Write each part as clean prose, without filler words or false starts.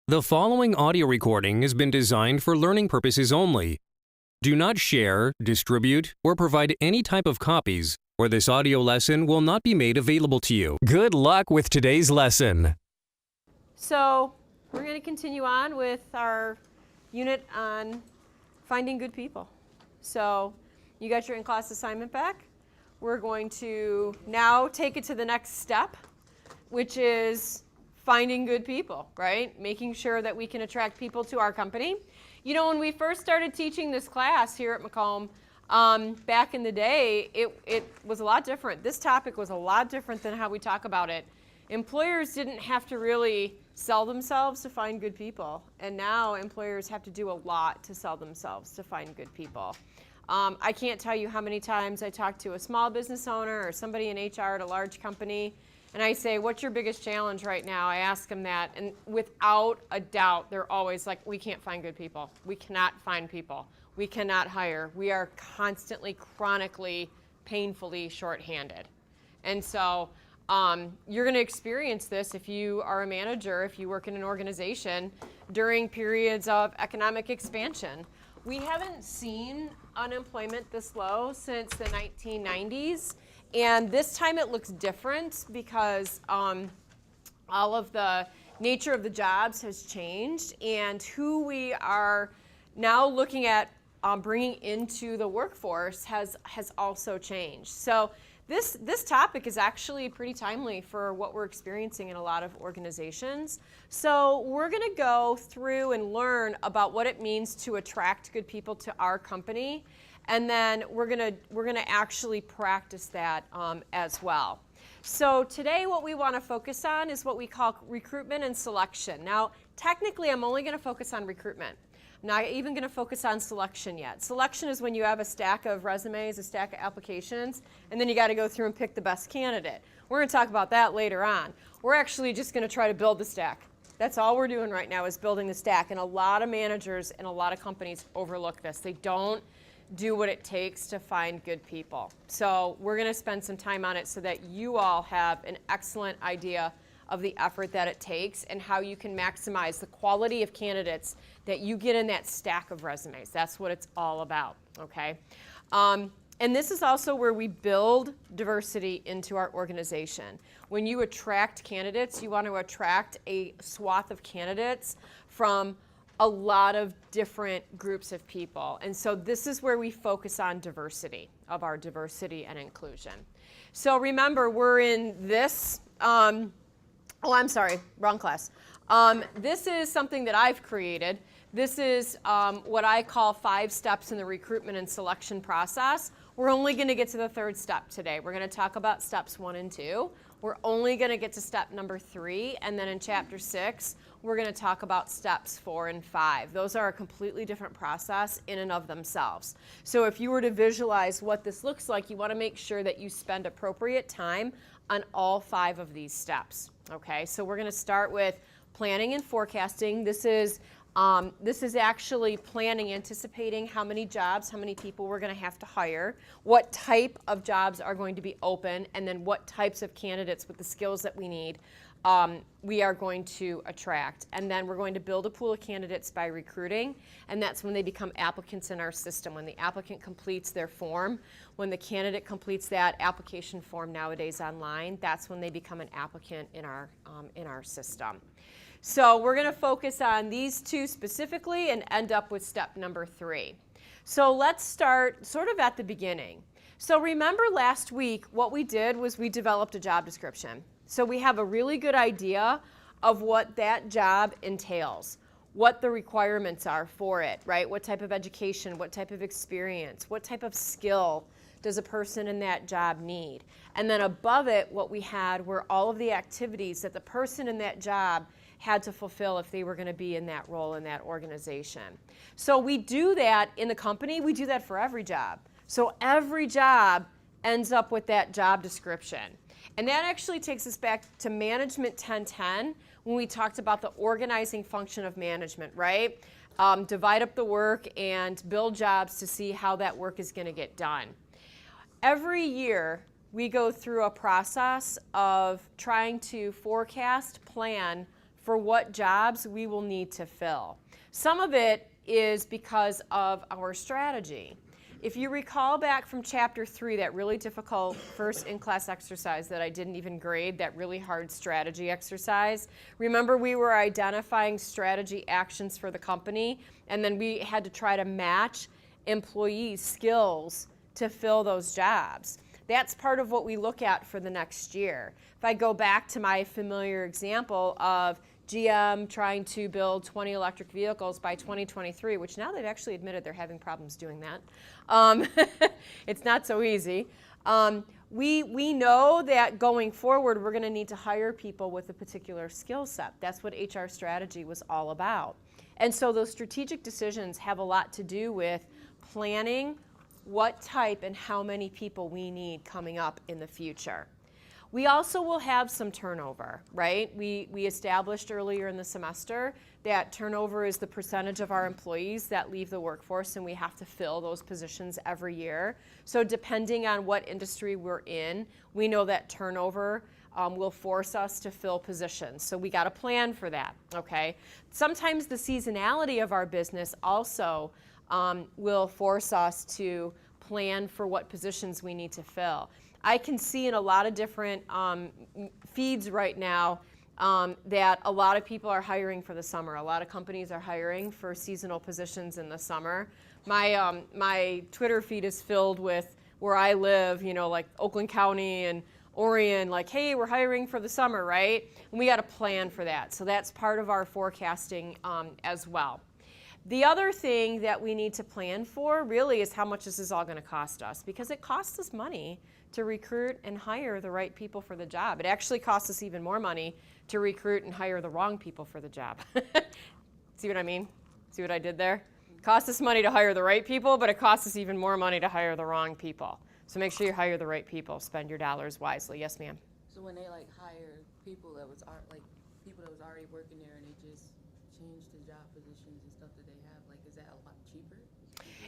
The following audio recording has been designed for learning purposes only. Do not share, distribute, or provide any type of copies, or this audio lesson will not be made available to you. Good luck with today's lesson. So we're going to continue on with our unit on finding good people. So you got your in-class assignment back. We're going to now take it to the next step, which is finding good people, right? Making sure that we can attract people to our company. You know, when we first started teaching this class here at Macomb, back in the day, it was a lot different. This topic was a lot different than how we talk about it. Employers didn't have to really sell themselves to find good people. And now employers have to do a lot to sell themselves to find good people. I can't tell you how many times I talk to a small business owner or somebody in HR at a large company, and I say, what's your biggest challenge right now? I ask them that, and without a doubt, they're always like, we can't find good people. We cannot find people. We cannot hire. We are constantly, chronically, painfully shorthanded. And so you're going to experience this if you are a manager, if you work in an organization during periods of economic expansion. We haven't seen unemployment this low since the 1990s. And this time it looks different because all of the nature of the jobs has changed, and who we are now looking at bringing into the workforce has also changed. So this topic is actually pretty timely for what we're experiencing in a lot of organizations. So we're going to go through and learn about what it means to attract good people to our company. And then we're gonna actually practice that as well. So today what we want to focus on is what we call recruitment and selection. Now, technically I'm only going to focus on recruitment. I'm not even going to focus on selection yet. Selection is when you have a stack of resumes, a stack of applications, and then you got to go through and pick the best candidate. We're going to talk about that later on. We're actually just going to try to build the stack. That's all we're doing right now is building the stack. And a lot of managers and a lot of companies overlook this. They don't do what it takes to find good people. So we're going to spend some time on it so that you all have an excellent idea of the effort that it takes and how you can maximize the quality of candidates that you get in that stack of resumes. That's what it's all about, okay? And this is also where we build diversity into our organization. When you attract candidates, you want to attract a swath of candidates from a lot of different groups of people. And so this is where we focus on diversity, of our diversity and inclusion. So remember, we're in this, I'm sorry, wrong class. This is something that I've created. This is what I call 5 steps in the recruitment and selection process. We're only going to get to the 3rd step today. We're going to talk about steps 1 and 2. We're only going to get to step number 3, and then in chapter 6, we're going to talk about steps 4 and 5. Those are a completely different process in and of themselves. So if you were to visualize what this looks like, you want to make sure that you spend appropriate time on all 5 of these steps. Okay, so we're going to start with planning and forecasting. This is actually planning, anticipating how many jobs, how many people we're going to have to hire, what type of jobs are going to be open, and then what types of candidates with the skills that we need we are going to attract. And then we're going to build a pool of candidates by recruiting, and that's when they become applicants in our system. When the applicant completes their form, when the candidate completes that application form nowadays online, that's when they become an applicant in our system. So we're going to focus on these 2 specifically and end up with step number 3. So let's start sort of at the beginning. So remember last week what we did was we developed a job description. So we have a really good idea of what that job entails, what the requirements are for it, right? What type of education, what type of experience, what type of skill does a person in that job need? And then above it, what we had were all of the activities that the person in that job had to fulfill if they were going to be in that role in that organization. So we do that in the company. We do that for every job. So every job ends up with that job description. And that actually takes us back to Management 1010 when we talked about the organizing function of management, right? Divide up the work and build jobs to see how that work is going to get done. Every year, we go through a process of trying to forecast, plan for what jobs we will need to fill. Some of it is because of our strategy. If you recall back from chapter 3, that really difficult first in-class exercise that I didn't even grade, that really hard strategy exercise, remember we were identifying strategy actions for the company, and then we had to try to match employees' skills to fill those jobs. That's part of what we look at for the next year. If I go back to my familiar example of GM trying to build 20 electric vehicles by 2023, which now they've actually admitted they're having problems doing that. It's not so easy. We know that going forward, we're going to need to hire people with a particular skill set. That's what HR strategy was all about. And so those strategic decisions have a lot to do with planning what type and how many people we need coming up in the future. We also will have some turnover, right? We established earlier in the semester that turnover is the percentage of our employees that leave the workforce, and we have to fill those positions every year. So depending on what industry we're in, we know that turnover will force us to fill positions. So we got to plan for that, okay? Sometimes the seasonality of our business also will force us to plan for what positions we need to fill. I can see in a lot of different feeds right now that a lot of people are hiring for the summer. A lot of companies are hiring for seasonal positions in the summer. My Twitter feed is filled with where I live, you know, like Oakland County and Orion, like, hey, we're hiring for the summer, right? And we got to plan for that. So that's part of our forecasting as well. The other thing that we need to plan for really is how much this is all going to cost us, because it costs us money to recruit and hire the right people for the job. It actually costs us even more money to recruit and hire the wrong people for the job. See what I mean? See what I did there? It costs us money to hire the right people, but it costs us even more money to hire the wrong people. So make sure you hire the right people. Spend your dollars wisely. Yes, ma'am? So when they like hire people that was already working there and they just changed the job positions and stuff that they have, like, is that a lot cheaper?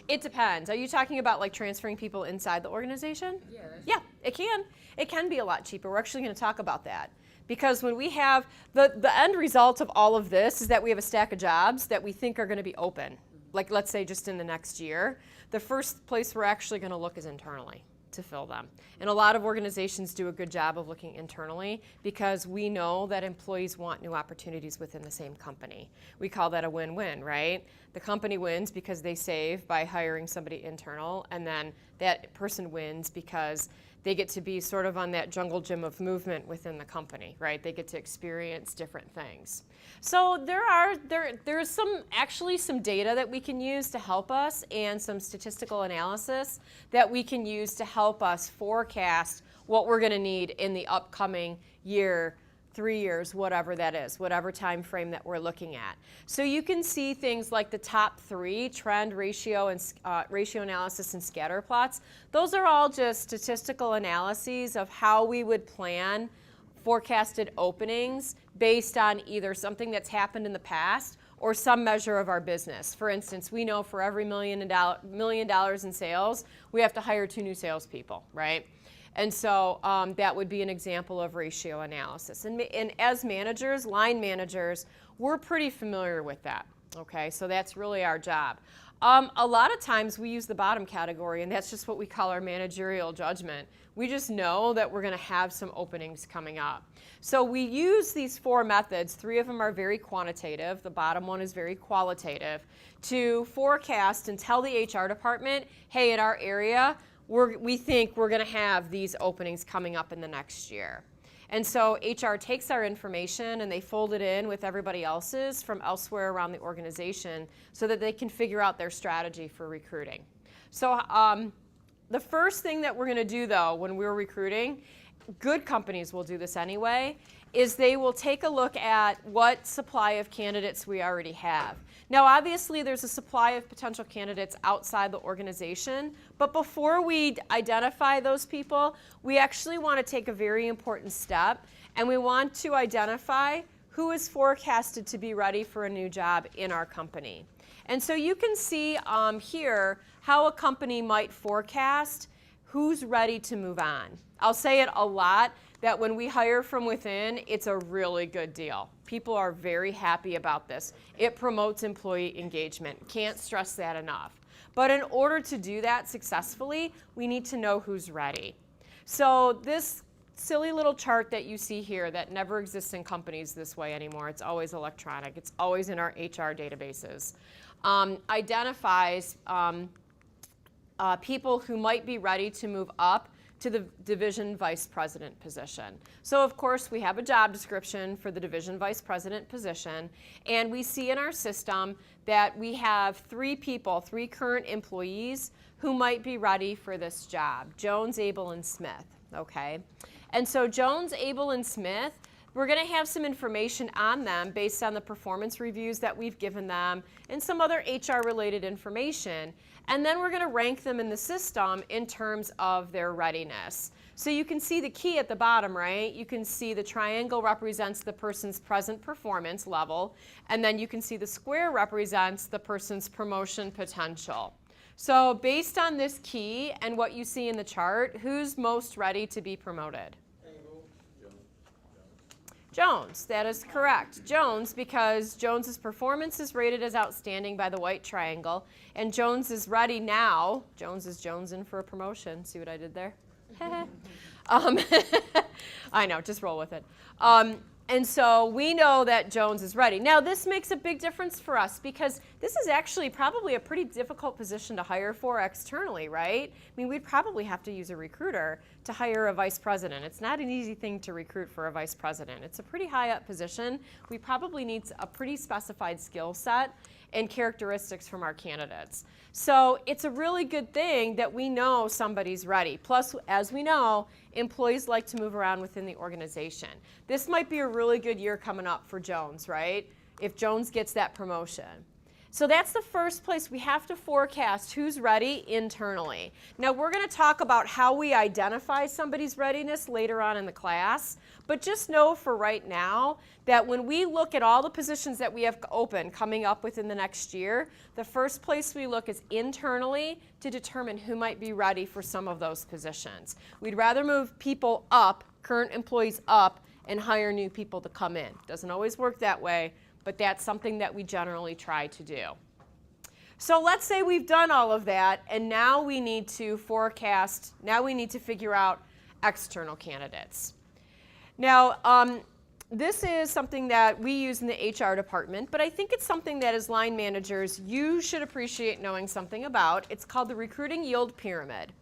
It depends. Are you talking about like transferring people inside the organization? Yeah, it can. It can be a lot cheaper. We're actually going to talk about that. Because when we have, the end result of all of this is that we have a stack of jobs that we think are going to be open. Like, let's say just in the next year. The first place we're actually going to look is internally to fill them. And a lot of organizations do a good job of looking internally because we know that employees want new opportunities within the same company. We call that a win-win, right? The company wins because they save by hiring somebody internal, and then that person wins because they get to be sort of on that jungle gym of movement within the company, right? They get to experience different things. So there's some data that we can use to help us, and some statistical analysis that we can use to help us forecast what we're going to need in the upcoming year, 3 years, whatever that is, whatever time frame that we're looking at. So you can see things like the top 3, trend, ratio, and ratio analysis and scatter plots. Those are all just statistical analyses of how we would plan forecasted openings based on either something that's happened in the past or some measure of our business. For instance, we know for every $1 million in sales, we have to hire 2 new salespeople, right? And so that would be an example of ratio analysis. And as managers, line managers, we're pretty familiar with that, okay? So that's really our job. A lot of times we use the bottom category, and that's just what we call our managerial judgment. We just know that we're going to have some openings coming up. So we use these 4 methods. 3 of them are very quantitative. The bottom one is very qualitative, to forecast and tell the HR department, hey, in our area, we think we're going to have these openings coming up in the next year. And so HR takes our information and they fold it in with everybody else's from elsewhere around the organization so that they can figure out their strategy for recruiting. So the first thing that we're going to do, though, when we're recruiting, good companies will do this anyway, is they will take a look at what supply of candidates we already have. Now, obviously, there's a supply of potential candidates outside the organization, but before we identify those people, we actually want to take a very important step, and we want to identify who is forecasted to be ready for a new job in our company. And so you can see here how a company might forecast who's ready to move on. I'll say it a lot that when we hire from within, it's a really good deal, People are very happy about this. It promotes employee engagement. Can't stress that enough. But in order to do that successfully, we need to know who's ready. So this silly little chart that you see here that never exists in companies this way anymore, it's always electronic, it's always in our HR databases, identifies people who might be ready to move up to the division vice president position. So of course we have a job description for the division vice president position, and we see in our system that we have 3 people, 3 current employees who might be ready for this job, Jones, Abel, and Smith, okay? And so Jones, Abel, and Smith, we're going to have some information on them based on the performance reviews that we've given them and some other HR-related information. And then we're going to rank them in the system in terms of their readiness. So you can see the key at the bottom, right? You can see the triangle represents the person's present performance level, and then you can see the square represents the person's promotion potential. So based on this key and what you see in the chart, who's most ready to be promoted? Jones, that is correct. Jones, because Jones's performance is rated as outstanding by the white triangle, and Jones is ready now. Jones is jonesing for a promotion. See what I did there? I know, just roll with it. And so we know that Jones is ready. Now this makes a big difference for us because this is actually probably a pretty difficult position to hire for externally, right? I mean, we'd probably have to use a recruiter to hire a vice president. It's not an easy thing to recruit for a vice president. It's a pretty high up position. We probably need a pretty specified skill set and characteristics from our candidates. So it's a really good thing that we know somebody's ready. Plus, as we know, employees like to move around within the organization. This might be a really good year coming up for Jones, right? If Jones gets that promotion. So that's the first place we have to forecast who's ready internally. Now we're going to talk about how we identify somebody's readiness later on in the class, but just know for right now that when we look at all the positions that we have open coming up within the next year, the first place we look is internally to determine who might be ready for some of those positions. We'd rather move people up, current employees up, and hire new people to come in. Doesn't always work that way, but that's something that we generally try to do. So let's say we've done all of that, and now we need to forecast, now we need to figure out external candidates. Now, this is something that we use in the HR department, but I think it's something that as line managers, you should appreciate knowing something about. It's called the recruiting yield pyramid.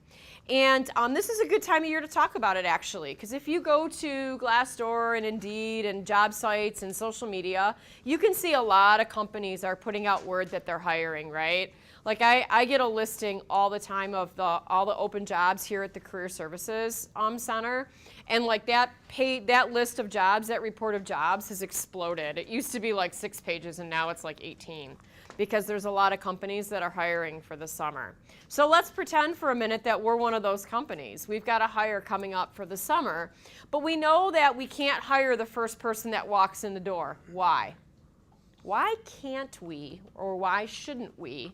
And this is a good time of year to talk about it, actually, because if you go to Glassdoor and Indeed and job sites and social media, you can see a lot of companies are putting out word that they're hiring, right? Like I get a listing all the time of all the open jobs here at the Career Services Center, and like that list of jobs, that report of jobs has exploded. It used to be like 6 pages, and now it's like 18. Because there's a lot of companies that are hiring for the summer. So let's pretend for a minute that we're one of those companies. We've got a hire coming up for the summer, but we know that we can't hire the first person that walks in the door. Why? Why can't we, or why shouldn't we,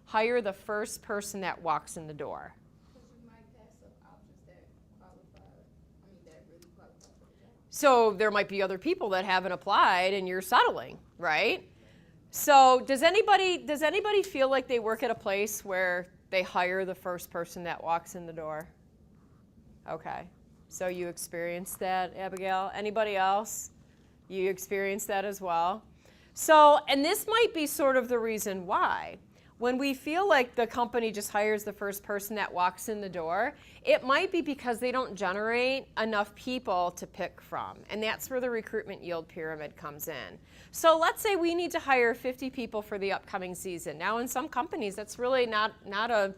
hire the first person that walks in the door? Because you might pass up options that really qualify for the job. So there might be other people that haven't applied and you're settling, right? So does anybody feel like they work at a place where they hire the first person that walks in the door? Okay. So you experienced that, Abigail? Anybody else? You experienced that as well? So, and this might be sort of the reason why. When we feel like the company just hires the first person that walks in the door, it might be because they don't generate enough people to pick from. And that's where the recruitment yield pyramid comes in. So let's say we need to hire 50 people for the upcoming season. Now in some companies, that's really not an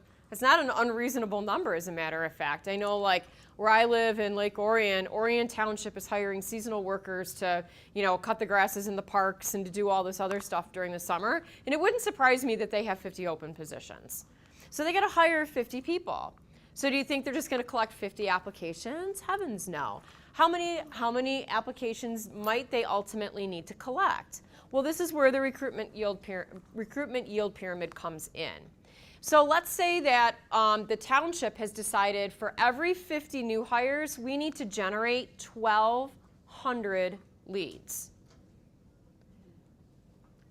unreasonable number, as a matter of fact. I know, like where I live in Lake Orion, Orion Township is hiring seasonal workers to, cut the grasses in the parks and to do all this other stuff during the summer. And it wouldn't surprise me that they have 50 open positions. So they got to hire 50 people. So do you think they're just going to collect 50 applications? Heavens no. How many applications might they ultimately need to collect? Well, this is where the recruitment yield pyramid comes in. So let's say that the township has decided for every 50 new hires, we need to generate 1,200 leads.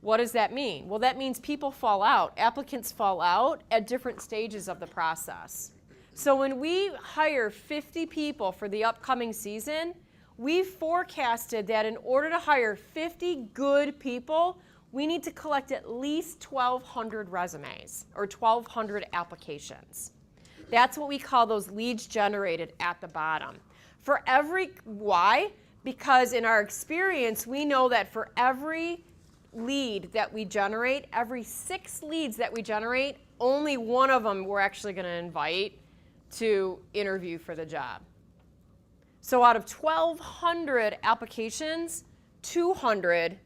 What does that mean? Well, that means people fall out. Applicants fall out at different stages of the process. So when we hire 50 people for the upcoming season, we forecasted that in order to hire 50 good people, we need to collect at least 1,200 resumes or 1,200 applications. That's what we call those leads generated at the bottom. Why? Because in our experience, we know that for every lead that we generate, every 6 leads that we generate, only one of them we're actually going to invite to interview for the job. So out of 1,200 applications, 200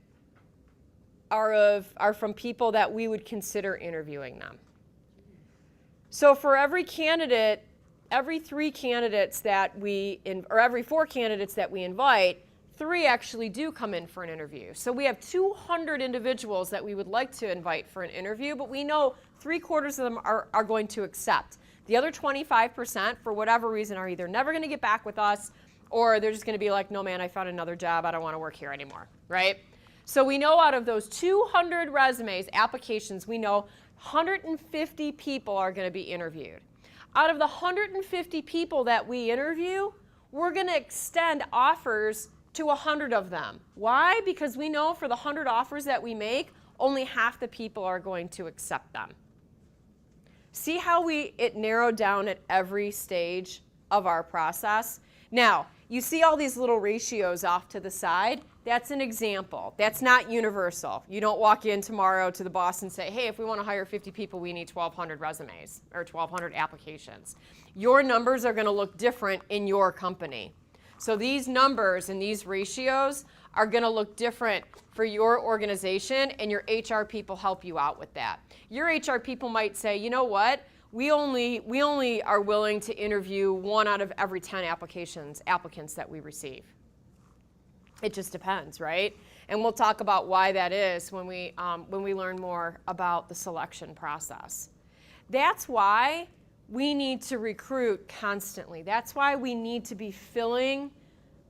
are from people that we would consider interviewing them. So for every candidate, every 3 candidates that or every 4 candidates that we invite, 3 actually do come in for an interview. So we have 200 individuals that we would like to invite for an interview, but we know 3/4 of them are going to accept. The other 25%, for whatever reason, are either never going to get back with us, or they're just going to be like, no, man, I found another job. I don't want to work here anymore, right? So we know out of those 200 resumes, applications, we know 150 people are going to be interviewed. Out of the 150 people that we interview, we're going to extend offers to 100 of them. Why? Because we know for the 100 offers that we make, only half the people are going to accept them. See how it narrowed down at every stage of our process? Now, you see all these little ratios off to the side? That's an example. That's not universal. You don't walk in tomorrow to the boss and say, hey, if we want to hire 50 people, we need 1,200 resumes or 1,200 applications. Your numbers are going to look different in your company. So these numbers and these ratios are going to look different for your organization, and your HR people help you out with that. Your HR people might say, you know what? We only are willing to interview 1 out of every 10 applicants that we receive. It just depends, right? And we'll talk about why that is when we learn more about the selection process. That's why we need to recruit constantly. That's why we need to be filling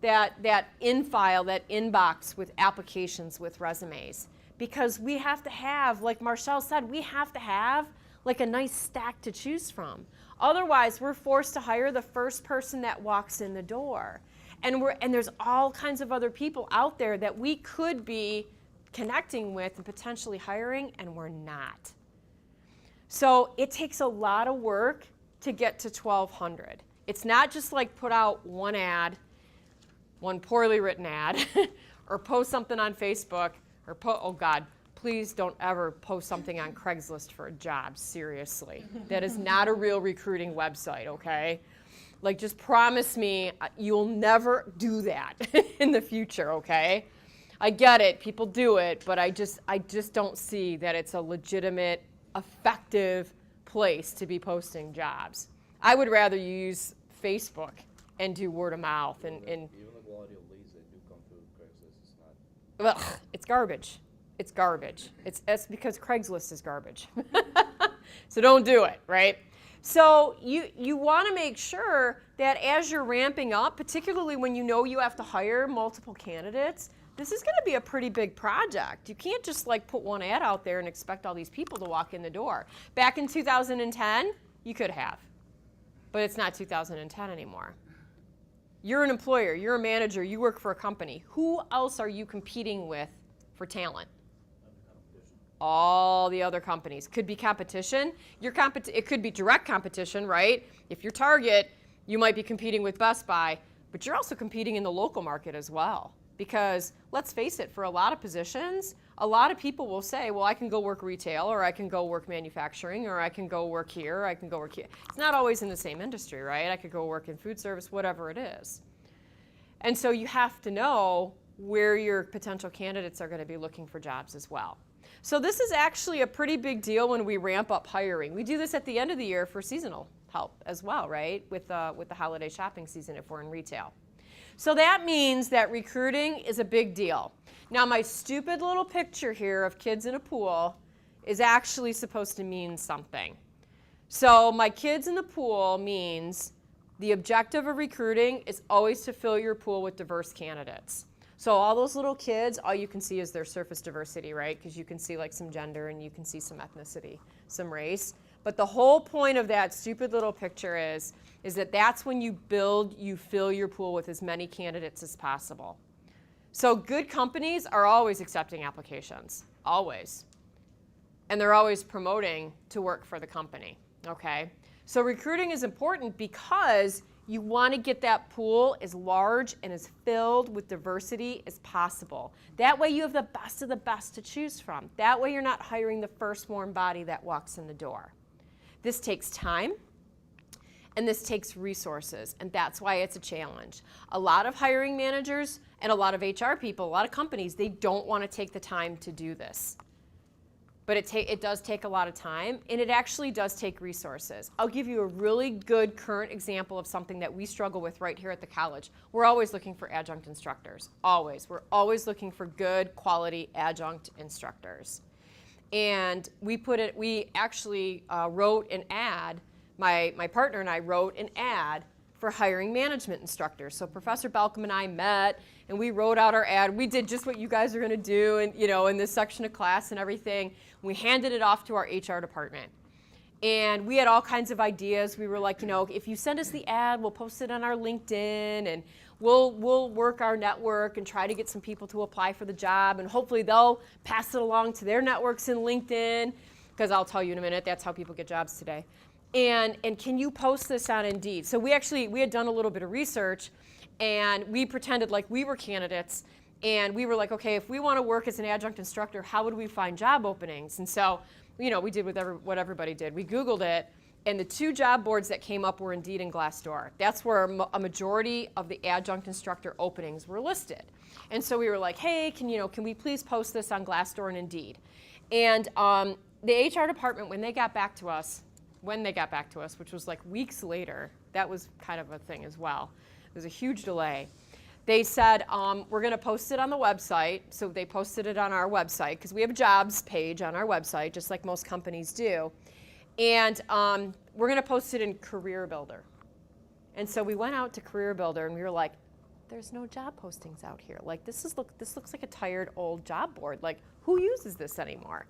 that in-file, that inbox with applications, with resumes. Because we have to have, like Marshall said, we have to have like a nice stack to choose from. Otherwise, we're forced to hire the first person that walks in the door. And there's all kinds of other people out there that we could be connecting with and potentially hiring, and we're not. So it takes a lot of work to get to 1,200. It's not just like put out one ad, one poorly written ad, or post something on Facebook, or oh God, please don't ever post something on Craigslist for a job, seriously. That is not a real recruiting website, okay? Like, just promise me you'll never do that in the future, okay? I get it, people do it, but I just don't see that it's a legitimate, effective place to be posting jobs. I would rather use Facebook and do word of mouth. And even the quality of leads that do come through Craigslist is not. Well, it's garbage. It's garbage. It's because Craigslist is garbage. So don't do it, right? So you want to make sure that as you're ramping up, particularly when you know you have to hire multiple candidates, this is going to be a pretty big project. You can't just like put one ad out there and expect all these people to walk in the door. Back in 2010, you could have, but it's not 2010 anymore. You're an employer, you're a manager, you work for a company. Who else are you competing with for talent? All the other companies. Could be competition. It could be direct competition, right? If you're Target, you might be competing with Best Buy, but you're also competing in the local market as well. Because let's face it, for a lot of positions, a lot of people will say, well, I can go work retail, or I can go work manufacturing, or I can go work here, or I can go work here. It's not always in the same industry, right? I could go work in food service, whatever it is. And so you have to know where your potential candidates are going to be looking for jobs as well. So this is actually a pretty big deal when we ramp up hiring. We do this at the end of the year for seasonal help as well, right? With the holiday shopping season if we're in retail. So that means that recruiting is a big deal. Now my stupid little picture here of kids in a pool is actually supposed to mean something. So my kids in the pool means the objective of recruiting is always to fill your pool with diverse candidates. So all those little kids, all you can see is their surface diversity, right? Because you can see like some gender and you can see some ethnicity, some race. But the whole point of that stupid little picture is that that's when you fill your pool with as many candidates as possible. So good companies are always accepting applications, always. And they're always promoting to work for the company, okay? So recruiting is important because you want to get that pool as large and as filled with diversity as possible. That way you have the best of the best to choose from. That way you're not hiring the first warm body that walks in the door. This takes time, and this takes resources, and that's why it's a challenge. A lot of hiring managers and a lot of HR people, a lot of companies, they don't want to take the time to do this. But it does take a lot of time, and it actually does take resources. I'll give you a really good current example of something that we struggle with right here at the college. We're always looking for adjunct instructors, always. We're always looking for good quality adjunct instructors. And we actually wrote an ad, my partner and I wrote an ad for hiring management instructors. So Professor Balcom and I met, and we wrote out our ad. We did just what you guys are going to do, and in this section of class and everything. We handed it off to our HR department, and we had all kinds of ideas. We were like, if you send us the ad, we'll post it on our LinkedIn, and we'll work our network and try to get some people to apply for the job, and hopefully they'll pass it along to their networks in LinkedIn, because I'll tell you in a minute, that's how people get jobs today. And can you post this on Indeed? So we had done a little bit of research, and we pretended like we were candidates, and we were like, okay, if we want to work as an adjunct instructor, how would we find job openings? And so, we did what everybody did. We Googled it, and the 2 job boards that came up were Indeed and Glassdoor. That's where a majority of the adjunct instructor openings were listed. And so we were like, hey, can we please post this on Glassdoor and Indeed? And the HR department, when they got back to us, which was like weeks later, that was kind of a thing as well. It was a huge delay. They said, we're going to post it on the website. So they posted it on our website, because we have a jobs page on our website, just like most companies do. And we're going to post it in Career Builder. And so we went out to Career Builder, and we were like, there's no job postings out here. Like, this looks like a tired old job board. Like, who uses this anymore?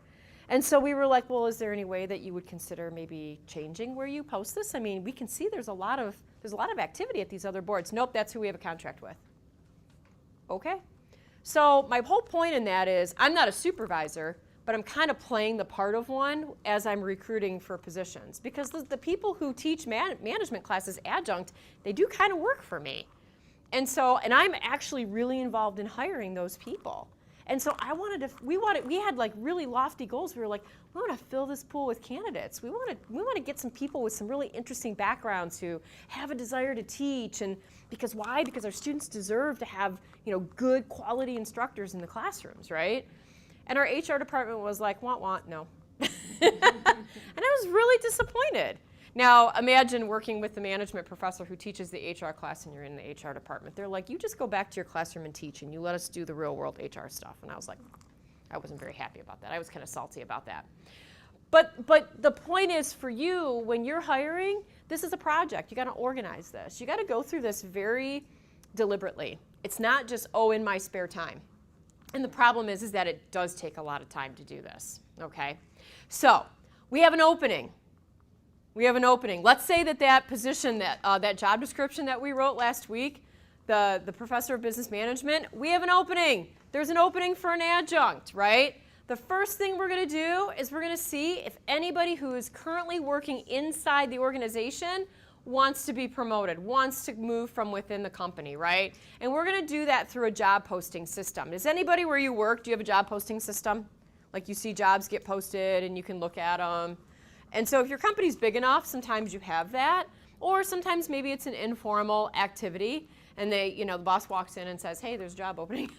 And so we were like, well, is there any way that you would consider maybe changing where you post this? I mean, we can see there's a lot of activity at these other boards. Nope, that's who we have a contract with. Okay. So my whole point in that is I'm not a supervisor, but I'm kind of playing the part of one as I'm recruiting for positions. Because the people who teach management classes adjunct, they do kind of work for me. And I'm actually really involved in hiring those people. And so we had like really lofty goals. We were like, we want to fill this pool with candidates. We want to get some people with some really interesting backgrounds who have a desire to teach. And because why? Because our students deserve to have, good quality instructors in the classrooms, right? And our HR department was like, want, no. And I was really disappointed. Now, imagine working with the management professor who teaches the HR class, and you're in the HR department. They're like, you just go back to your classroom and teach, and you let us do the real world HR stuff. And I was like, I wasn't very happy about that. I was kind of salty about that. But the point is, for you, when you're hiring, this is a project. You got to organize this. You got to go through this very deliberately. It's not just, in my spare time. And the problem is that it does take a lot of time to do this, okay? So we have an opening. Let's say that position, that job description that we wrote last week, the professor of business management, we have an opening. There's an opening for an adjunct, right? The first thing we're going to do is we're going to see if anybody who is currently working inside the organization wants to be promoted, wants to move from within the company, right? And we're going to do that through a job posting system. Does anybody where you work, do you have a job posting system? Like you see jobs get posted and you can look at them. And so if your company's big enough, sometimes you have that, or sometimes maybe it's an informal activity, and the boss walks in and says, hey, there's a job opening.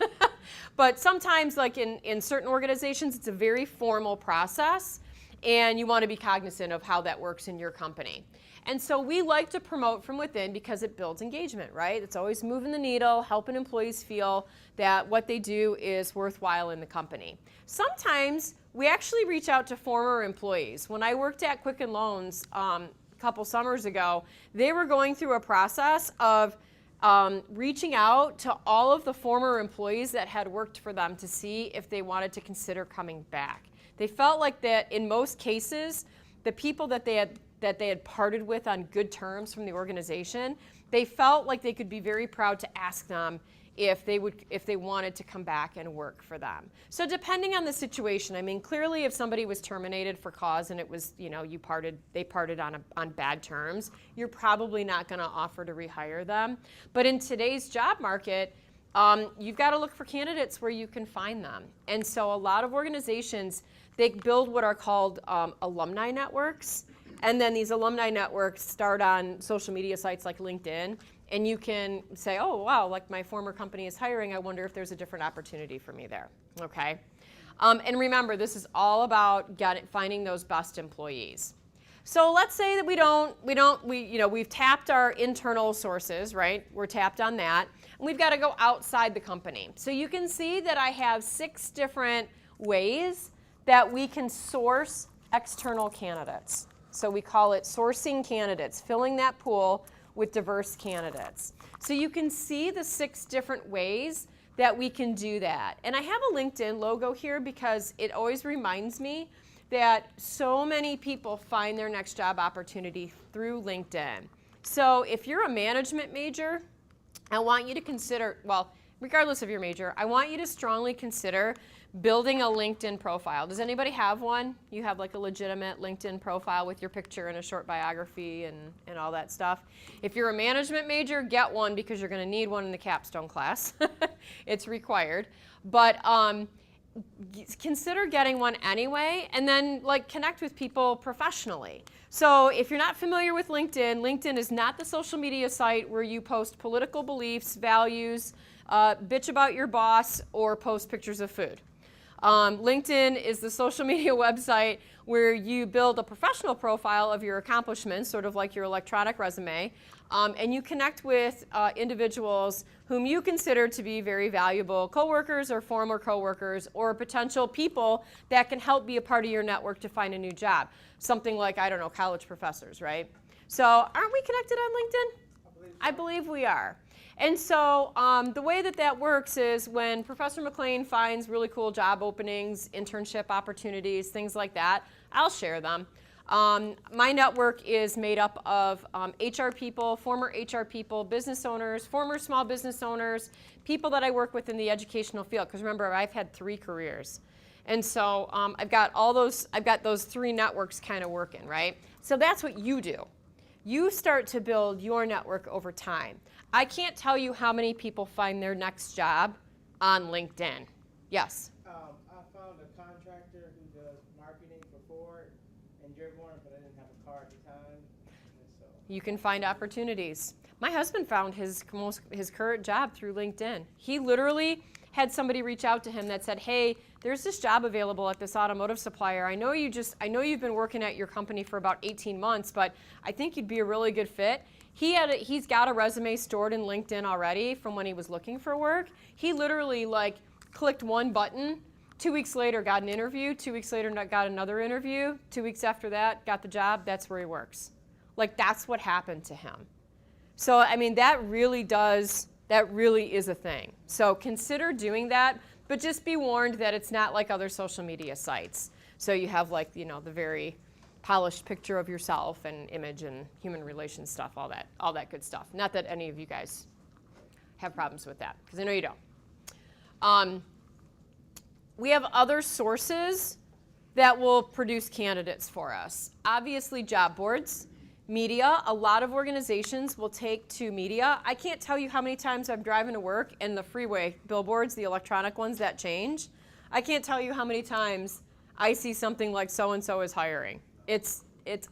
But sometimes, like in certain organizations, it's a very formal process, and you want to be cognizant of how that works in your company. And so we like to promote from within because it builds engagement, right? It's always moving the needle, helping employees feel that what they do is worthwhile in the company. Sometimes we actually reach out to former employees. When I worked at Quicken Loans a couple summers ago, they were going through a process of reaching out to all of the former employees that had worked for them to see if they wanted to consider coming back. They felt like that in most cases, the people that they had parted with on good terms from the organization, they felt like they could be very proud to ask them if they wanted to come back and work for them. So depending on the situation, I mean, clearly if somebody was terminated for cause and it was, they parted on bad terms, you're probably not going to offer to rehire them. But in today's job market, you've got to look for candidates where you can find them. And so a lot of organizations, they build what are called alumni networks. And then these alumni networks start on social media sites like LinkedIn. And you can say, oh, wow, like my former company is hiring. I wonder if there's a different opportunity for me there. Okay. And remember, this is all about finding those best employees. So let's say that we've tapped our internal sources, right? We're tapped on that. And we've got to go outside the company. So you can see that I have 6 different ways that we can source external candidates. So we call it sourcing candidates, filling that pool with diverse candidates. So you can see the 6 different ways that we can do that. And I have a LinkedIn logo here because it always reminds me that so many people find their next job opportunity through LinkedIn. So if you're a management major, I want you to consider, well, regardless of your major, I want you to strongly consider building a LinkedIn profile. Does anybody have one? You have like a legitimate LinkedIn profile with your picture and a short biography and all that stuff. If you're a management major, get one because you're going to need one in the capstone class. It's required. But consider getting one anyway, and then connect with people professionally. So if you're not familiar with LinkedIn, LinkedIn is not the social media site where you post political beliefs, values, bitch about your boss, or post pictures of food. LinkedIn is the social media website where you build a professional profile of your accomplishments, sort of like your electronic resume, and you connect with individuals whom you consider to be very valuable coworkers or former coworkers or potential people that can help be a part of your network to find a new job. Something like, I don't know, college professors, right? So aren't we connected on LinkedIn? I believe we are. And so the way that works is when Professor McLean finds really cool job openings, internship opportunities, things like that, I'll share them. My network is made up of HR people, former HR people, business owners, former small business owners, people that I work with in the educational field. Because remember, I've had 3 careers. And so I've got those 3 networks kind of working, right? So that's what you do. You start to build your network over time. I can't tell you how many people find their next job on LinkedIn. Yes? I found a contractor who does marketing for Ford in Dearborn, but I didn't have a car at the time. And so You can find opportunities. My husband found his current job through LinkedIn. He literally had somebody reach out to him that said, hey, there's this job available at this automotive supplier. I know you've been working at your company for about 18 months, but I think you'd be a really good fit. He's got a resume stored in LinkedIn already from when he was looking for work. He literally clicked one button, 2 weeks later got an interview, 2 weeks later got another interview, 2 weeks after that got the job. That's where he works. That's what happened to him. So I mean, that really is a thing. So consider doing that, but just be warned that it's not like other social media sites. So you have the very polished picture of yourself and image and human relations stuff, all that good stuff. Not that any of you guys have problems with that, because I know you don't. We have other sources that will produce candidates for us. Obviously, job boards, media. A lot of organizations will take to media. I can't tell you how many times I'm driving to work and the freeway billboards, the electronic ones that change. I can't tell you how many times I see something like so-and-so is hiring. It's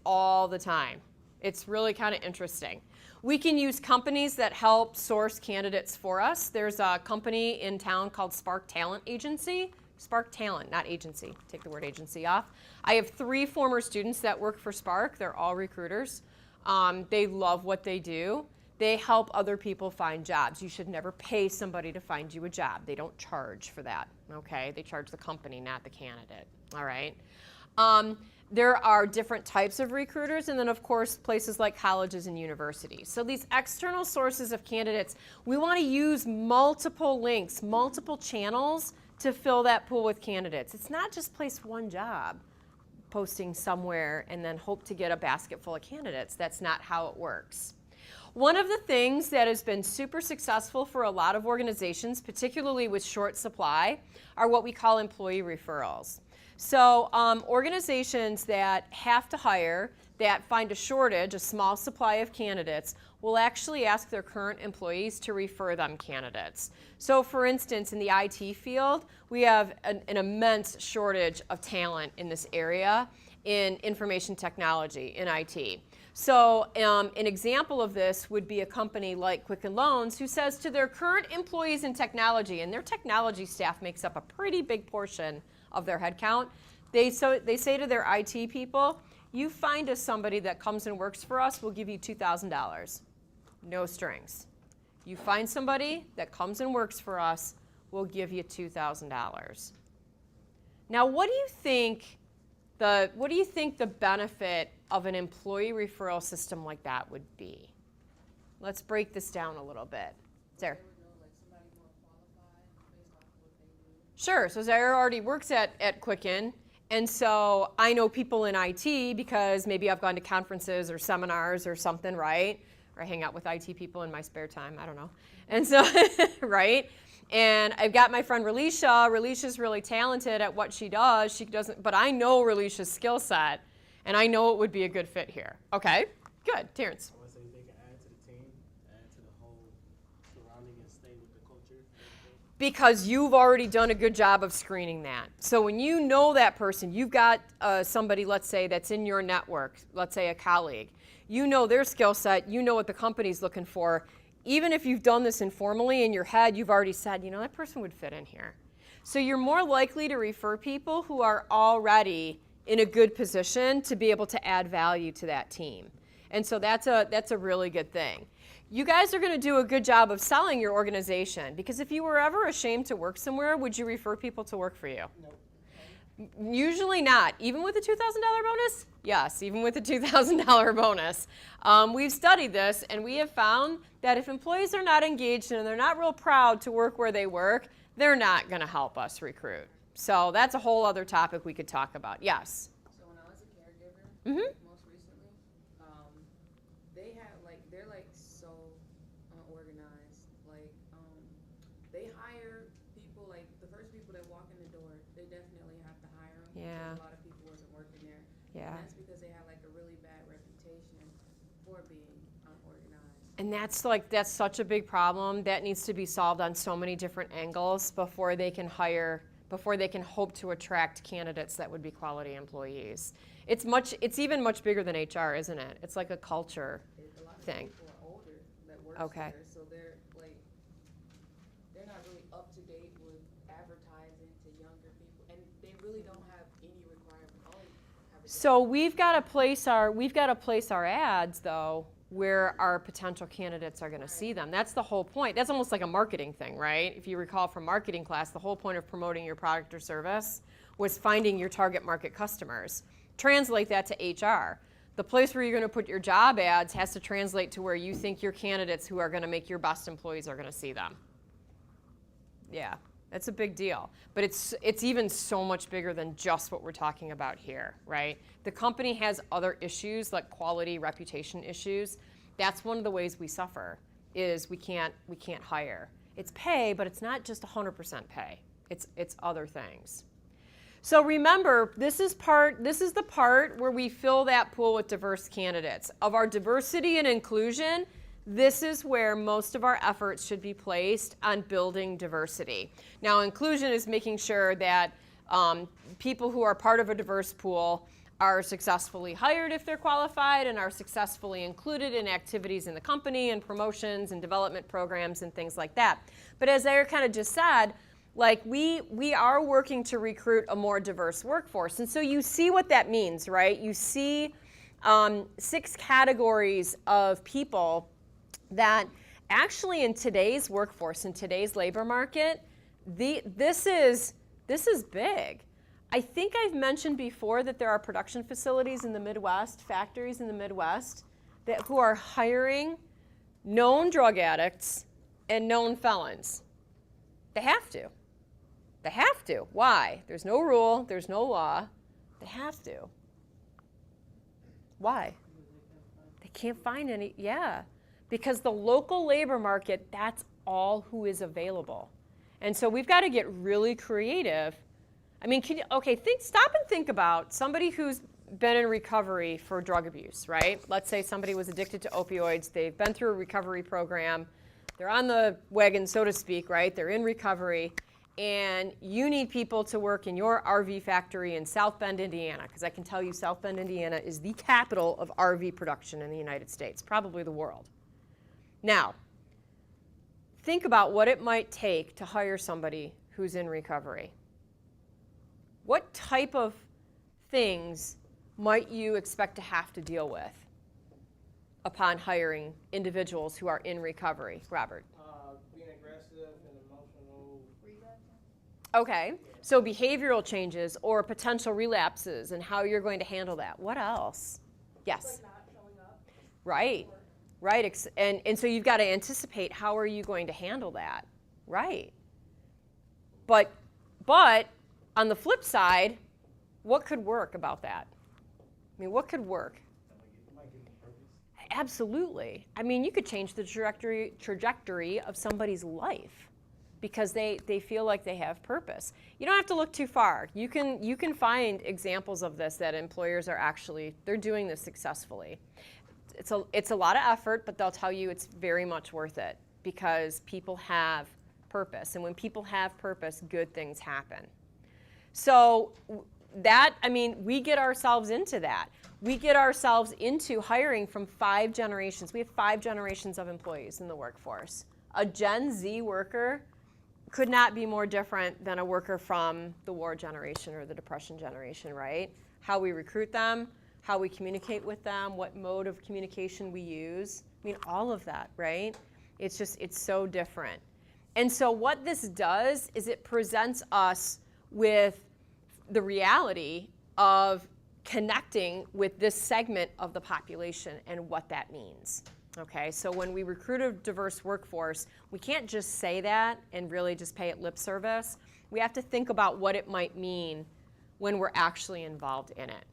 all the time. It's really kind of interesting. We can use companies that help source candidates for us. There's a company in town called Spark Talent Agency. Spark Talent, not agency. Take the word agency off. I have 3 former students that work for Spark. They're all recruiters. They love what they do. They help other people find jobs. You should never pay somebody to find you a job. They don't charge for that, okay? They charge the company, not the candidate, all right? there are different types of recruiters, and then of course places like colleges and universities. So these external sources of candidates, we want to use multiple links, multiple channels to fill that pool with candidates. It's not just place one job posting somewhere and then hope to get a basket full of candidates. That's not how it works. One of the things that has been super successful for a lot of organizations, particularly with short supply, are what we call employee referrals. So organizations that have to hire, that find a shortage, a small supply of candidates, will actually ask their current employees to refer them candidates. So for instance, in the IT field, we have an immense shortage of talent in this area in information technology, in IT. So an example of this would be a company like Quicken Loans, who says to their current employees in technology, and their technology staff makes up a pretty big portion of their headcount, they say to their IT people, you find us somebody that comes and works for us, we'll give you $2,000. No strings. You find somebody that comes and works for us, we'll give you $2,000. Now, what do you think the benefit of an employee referral system like that would be? Let's break this down a little bit. Sarah. Sure, so Zaire already works at Quicken, and so I know people in IT because maybe I've gone to conferences or seminars or something, right? Or I hang out with IT people in my spare time, I don't know. And so, right? And I've got my friend Relisha. Relisha's really talented at what she does. She doesn't, but I know Relisha's skill set, and I know it would be a good fit here. Okay, good, Terrence. I would say they can add to the team, add to the whole surrounding and stay with the culture. Because you've already done a good job of screening that. So when you know that person, you've got somebody, let's say, that's in your network, let's say a colleague. You know their skill set, you know what the company's looking for. Even if you've done this informally in your head, you've already said, you know, that person would fit in here. So you're more likely to refer people who are already in a good position to be able to add value to that team. And so that's a really good thing. You guys are going to do a good job of selling your organization, because if you were ever ashamed to work somewhere, would you refer people to work for you? Nope. Usually not. Even with a $2,000 bonus? Yes, even with a $2,000 bonus. We've studied this, and we have found that if employees are not engaged and they're not real proud to work where they work, they're not going to help us recruit. So that's a whole other topic we could talk about. Yes? So when I was a caregiver, most recently, they're so unorganized. They hire people, the first people that walk in the door, they definitely have to hire them. Yeah. A lot of people wasn't working there. Yeah. And that's because they have a really bad reputation for being unorganized. And that's such a big problem that needs to be solved on so many different angles before they can hope to attract candidates that would be quality employees. It's even much bigger than HR, isn't it? It's like a culture A lot of thing. people are older that work Okay. there, so they're not really up to date with advertising to younger people, and they really don't have any requirement. So we've got to place our ads though where our potential candidates are going to see them. That's the whole point. That's almost like a marketing thing, right? If you recall from marketing class, the whole point of promoting your product or service was finding your target market customers. Translate that to HR. The place where you're going to put your job ads has to translate to where you think your candidates who are going to make your best employees are going to see them. Yeah, that's a big deal. But it's even so much bigger than just what we're talking about here, right? The company has other issues like quality, reputation issues. That's one of the ways we suffer, is we can't hire. It's pay, but it's not just 100% pay. It's other things. So remember, this is the part where we fill that pool with diverse candidates. Of our diversity and inclusion, this is where most of our efforts should be placed on building diversity. Now, inclusion is making sure that people who are part of a diverse pool are successfully hired if they're qualified and are successfully included in activities in the company and promotions and development programs and things like that. But as Zaire kind of just said, we are working to recruit a more diverse workforce. And so you see what that means, right? You see 6 categories of people that actually in today's workforce, in today's labor market, this is big. I think I've mentioned before that there are production facilities in the Midwest, factories in the Midwest, who are hiring known drug addicts and known felons. They have to. They have to. Why? There's no rule, there's no law. They have to. Why? They can't find any, yeah. Because the local labor market, that's all who is available. And so we've got to get really creative. I mean, stop and think about somebody who's been in recovery for drug abuse, right? Let's say somebody was addicted to opioids. They've been through a recovery program. They're on the wagon, so to speak, right? They're in recovery. And you need people to work in your RV factory in South Bend, Indiana, because I can tell you South Bend, Indiana is the capital of RV production in the United States, probably the world. Now, think about what it might take to hire somebody who's in recovery. What type of things might you expect to have to deal with upon hiring individuals who are in recovery, Robert? Being aggressive and emotional. Okay, so behavioral changes or potential relapses and how you're going to handle that. What else? Yes? Like not showing up. Right, right. And so you've got to anticipate how are you going to handle that, right? But on the flip side, what could work about that? I mean, what could work? Absolutely. I mean, you could change the trajectory of somebody's life because they feel like they have purpose. You don't have to look too far. You can find examples of this that employers are actually, they're doing this successfully. It's a lot of effort, but they'll tell you it's very much worth it because people have purpose. And when people have purpose, good things happen. So we get ourselves into that. We get ourselves into hiring from 5 generations. We have 5 generations of employees in the workforce. A Gen Z worker could not be more different than a worker from the war generation or the Depression generation, right? How we recruit them, how we communicate with them, what mode of communication we use. I mean, all of that, right? It's so different. And so what this does is it presents us with the reality of connecting with this segment of the population and what that means. Okay, so when we recruit a diverse workforce, we can't just say that and really just pay it lip service. We have to think about what it might mean when we're actually involved in it.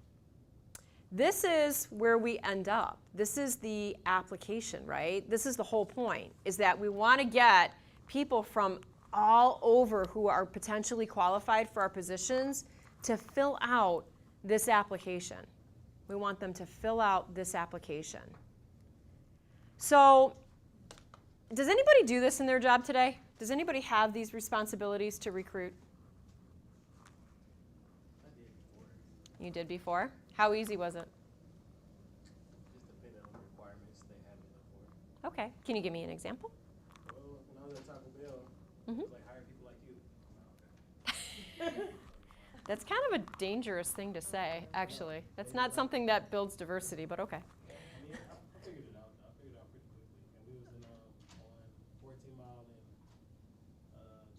This is where we end up. This is the application, right? This is the whole point, is that we want to get people from all over who are potentially qualified for our positions to fill out this application. We want them to fill out this application. So, does anybody do this in their job today? Does anybody have these responsibilities to recruit? I did before. You did before? How easy was it? Just depending on the requirements they had me before. Okay. Can you give me an example? Well, when I was at Taco Bell, Mhm. it was like hire people like you. That's kind of a dangerous thing to say, actually. That's not something that builds diversity, but okay. I mean, I figured it out. I figured it out pretty quickly. And we was in on 14 Mile and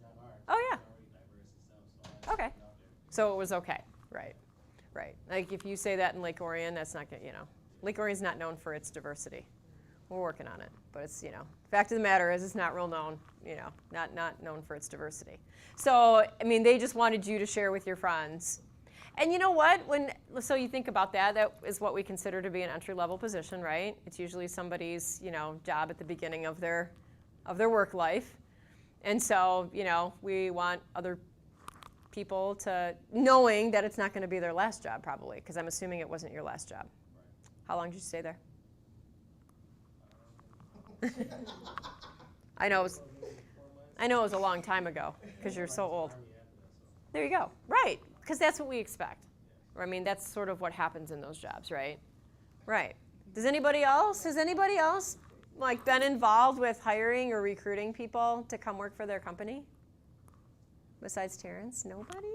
John R. Oh, yeah. It was already diverse and stuff, so I Okay. figured it out there. So it was okay, right. Like if you say that in Lake Orion, that's not good, Lake Orion's not known for its diversity. We're working on it, but it's, fact of the matter is it's not real known, not known for its diversity. So, they just wanted you to share with your friends. And you know what? So you think about that is what we consider to be an entry-level position, right? It's usually somebody's, job at the beginning of their work life. And so, we want other people to, knowing that it's not going to be their last job probably, because I'm assuming it wasn't your last job. Right. How long did you stay there? I know it was a long time ago because you're so old. There you go. Right, because that's what we expect. That's sort of what happens in those jobs, right? Right. Has anybody else been involved with hiring or recruiting people to come work for their company? Besides Terrence, nobody?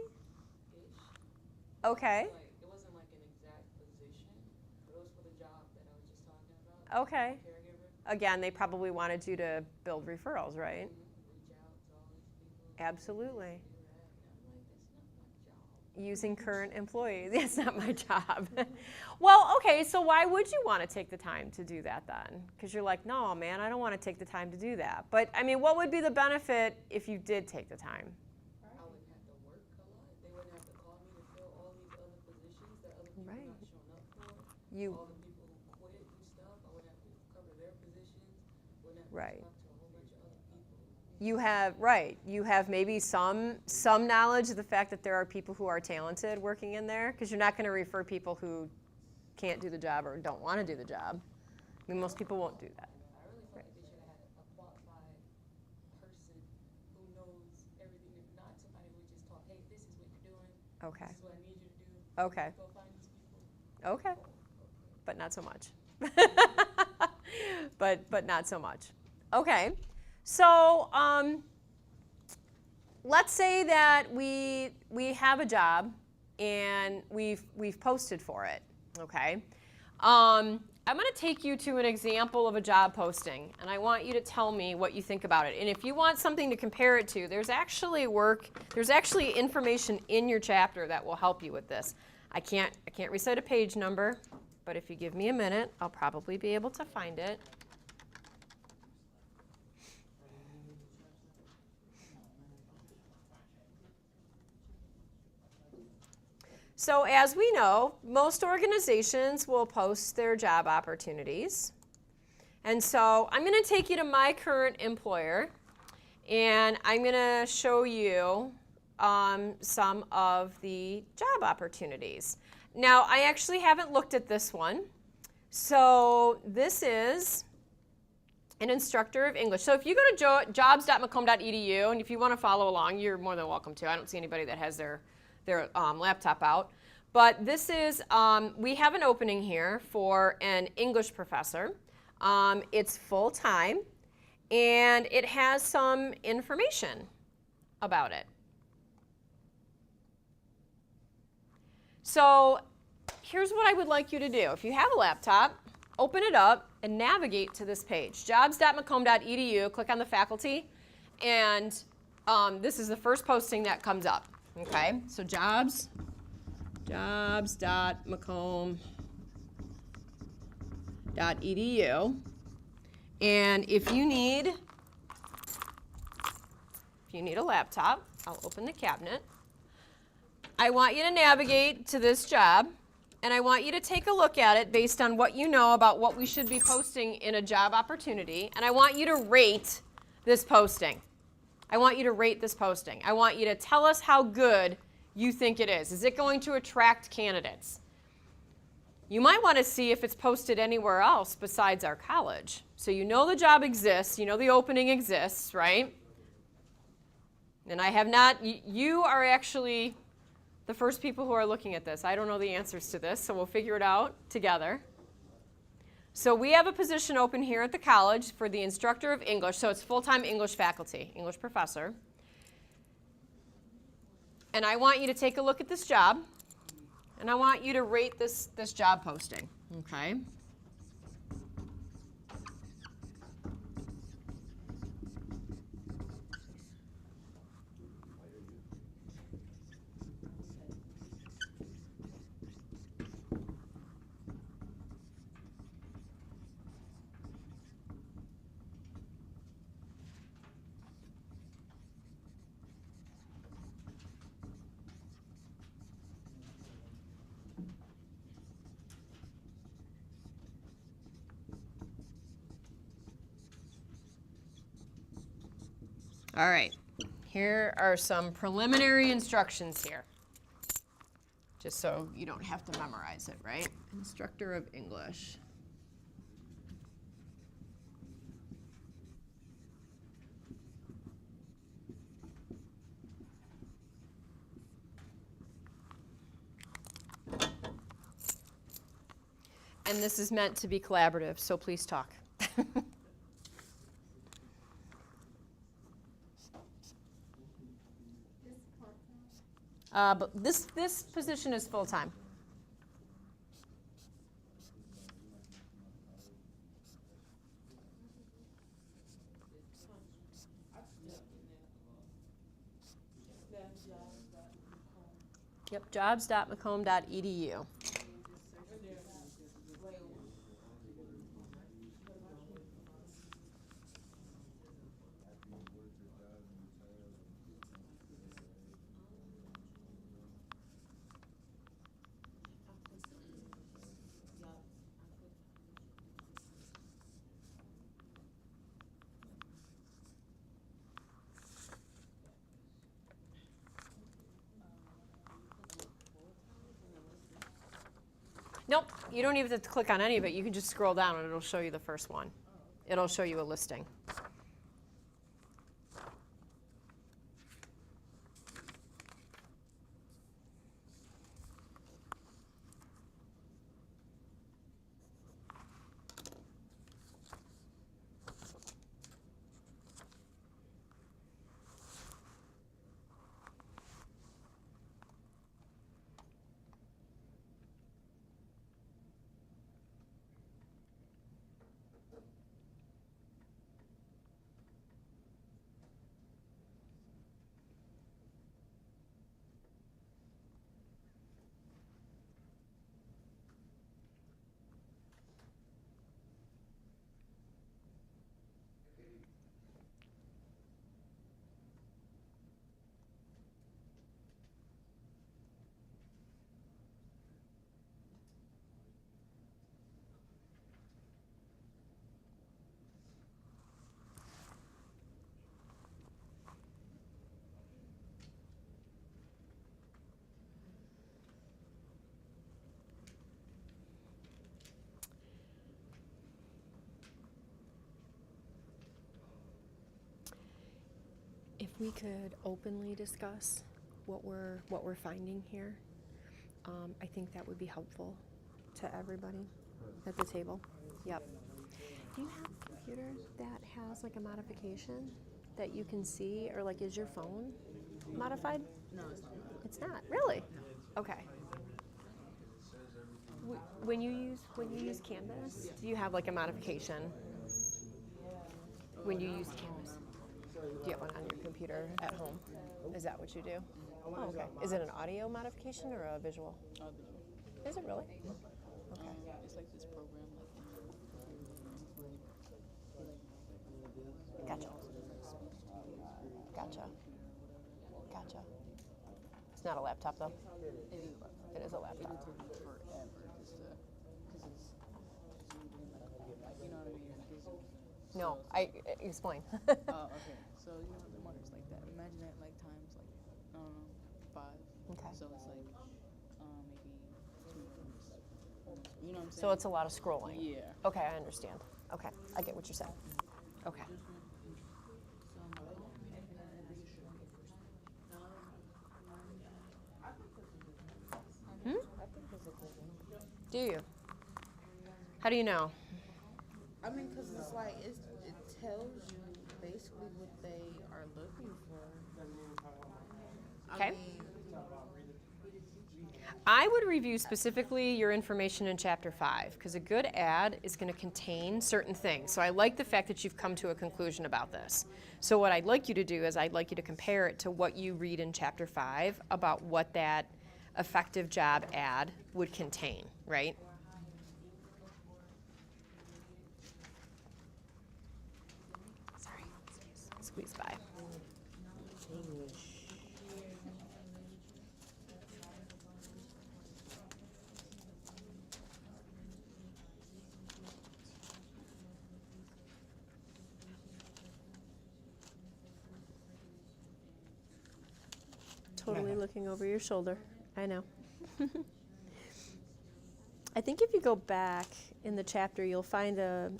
Okay. It wasn't like an exact position, but it was for the job that I was just talking about. Okay. Caregiver. Again, they probably wanted you to build referrals, right? Reach out to all these people. Absolutely. Do that. And I'm like, that's not my job. Using current employees. That's not my job. Well, okay, so why would you want to take the time to do that then? Because you're like, no, man, I don't want to take the time to do that. But, I mean, what would be the benefit if you did take the time? I wouldn't have to work a lot. They wouldn't have to call me to fill all these other positions that other people Right. not showing up for. You, All the people who quit and stuff, I wouldn't have to cover their positions. Wouldn't have to Right. talk to a whole bunch of other people. you have, right, you have maybe some knowledge of the fact that there are people who are talented working in there, because you're not going to refer people who can't do the job or don't want to do the job. I mean, most people won't do that. I really feel like they should have had a qualified person who knows everything, not somebody who just talk, hey, this is what you're doing. Okay. This is what I need you to do. Okay. Go find these people. Okay. But not so much. but not so much. Okay. So let's say that we have a job and we've posted for it. Okay. I'm going to take you to an example of a job posting, and I want you to tell me what you think about it. And if you want something to compare it to, there's actually information in your chapter that will help you with this. I can't recite a page number, but if you give me a minute, I'll probably be able to find it. So as we know, most organizations will post their job opportunities. And so I'm going to take you to my current employer, and I'm going to show you some of the job opportunities. Now, I actually haven't looked at this one. So this is an instructor of English. So if you go to jobs.macomb.edu, and if you want to follow along, you're more than welcome to. I don't see anybody that has their laptop out. But this is, we have an opening here for an English professor. It's full-time, and it has some information about it. So here's what I would like you to do. If you have a laptop, open it up and navigate to this page, jobs.macomb.edu, click on the faculty, and this is the first posting that comes up. Okay, so jobs.macomb.edu, and if you need a laptop, I'll open the cabinet. I want you to navigate to this job, and I want you to take a look at it based on what you know about what we should be posting in a job opportunity, and I want you to rate this posting. I want you to rate this posting. I want you to tell us how good you think it is. Is it going to attract candidates? You might want to see if it's posted anywhere else besides our college. So you know the job exists, you know the opening exists, right? And I have not, you are actually the first people who are looking at this. I don't know the answers to this, so we'll figure it out together. So we have a position open here at the college for the instructor of English. So it's full-time English faculty, English professor. And I want you to take a look at this job, and I want you to rate this job posting, okay? All right, here are some preliminary instructions here, just so you don't have to memorize it, right? Instructor of English. And this is meant to be collaborative, so please talk. But this position is full-time. Yep, jobs.macomb.edu. Nope, you don't even have to click on any of it. You can just scroll down and it'll show you the first one. It'll show you a listing. If we could openly discuss what we're finding here, I think that would be helpful to everybody at the table. Yep. Do you have a computer that has like a modification that you can see, or like is your phone modified? No, it's not. It's not really. Okay. When you use Canvas, do you have like a modification? When you use Canvas, do you have one on your computer at home? Is that what you do? Oh, okay. Is it an audio modification or a visual? Is it really? Okay. It's like this program, Gotcha. Gotcha. Gotcha. It's not a laptop though. It is a laptop. It took me forever just to, because it's, you know what I mean? No, explain. Oh, okay. So you know the markers like that. Imagine that like times like I don't know 5. Okay. So it's like maybe 2 minutes. You know what I'm saying? So it's a lot of scrolling. Yeah. Okay, I understand. Okay, I get what you're saying. Okay. Do you? How do you know? I mean, because it's like, it tells you basically what they are looking for. Okay. I mean, I would review specifically your information in Chapter 5, because a good ad is going to contain certain things. So I like the fact that you've come to a conclusion about this. So what I'd like you to do is I'd like you to compare it to what you read in Chapter 5 about what that effective job ad would contain, right? Sorry, squeeze by. Totally looking over your shoulder. I know. I think if you go back in the chapter, you'll find a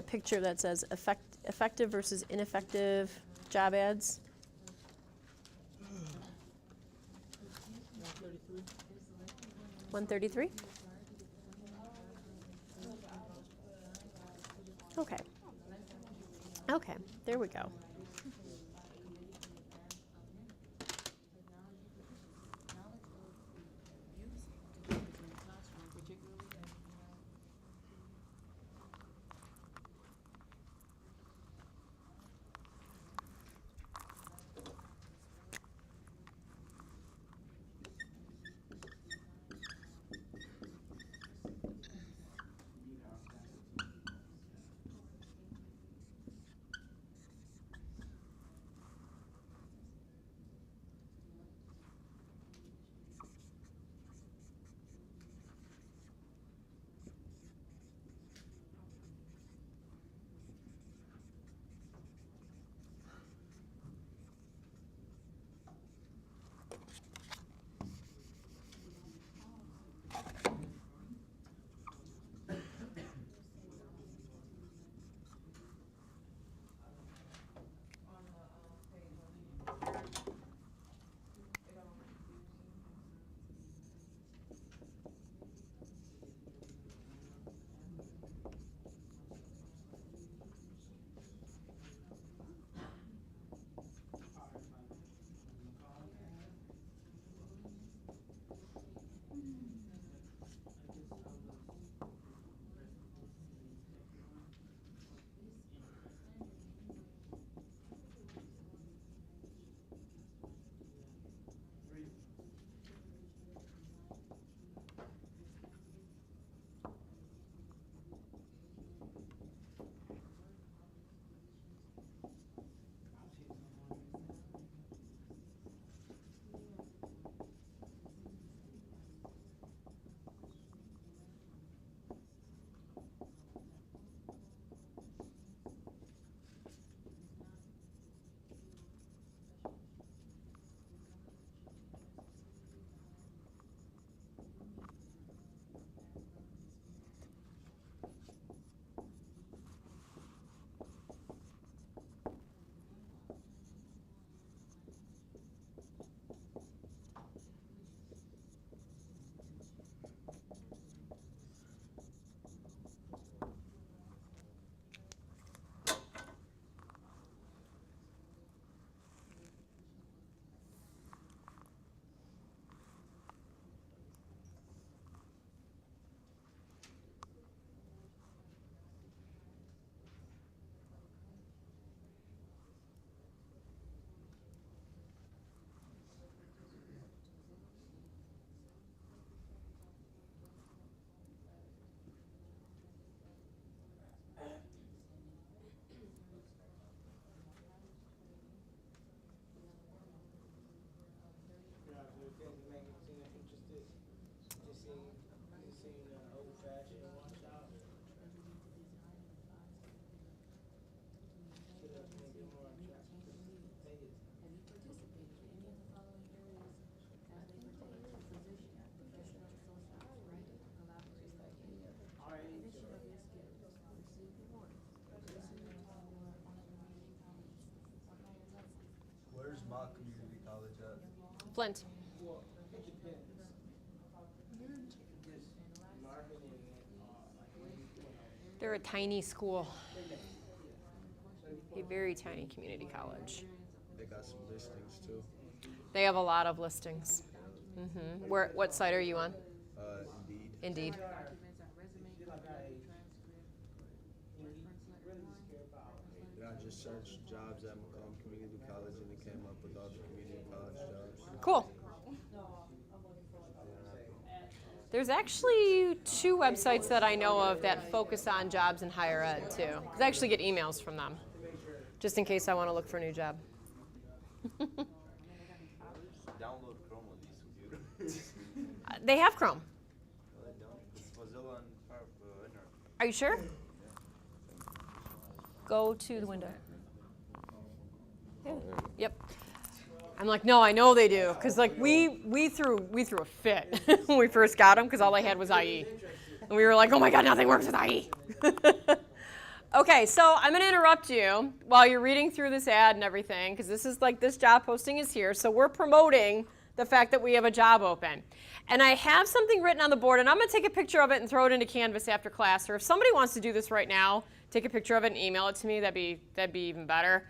picture that says effective versus ineffective job ads. 133. Okay. Okay, there we go. Mock Community College at? Flint. Well, it depends. Just marketing and, They're a tiny school. A very tiny community college. They got some listings too. They have a lot of listings. What site are you on? Indeed. Indeed. And I just searched jobs at Macomb Community College and it came up with all the community college jobs. Cool. There's actually 2 websites that I know of that focus on jobs in higher ed too. 'Cause I actually get emails from them, just in case I want to look for a new job. Download Chrome on these computers. They have Chrome. No, they don't. It's Mozilla and Firefox. Are you sure? Go to the window. Yeah. Yep. I'm like, no, I know they do, because like we threw a fit when we first got them, because all I had was IE, and we were like, oh my God, nothing works with IE. Okay, so I'm going to interrupt you while you're reading through this ad and everything, because this job posting is here, so we're promoting the fact that we have a job open. And I have something written on the board, and I'm going to take a picture of it and throw it into Canvas after class, or if somebody wants to do this right now, take a picture of it and email it to me, that'd be even better.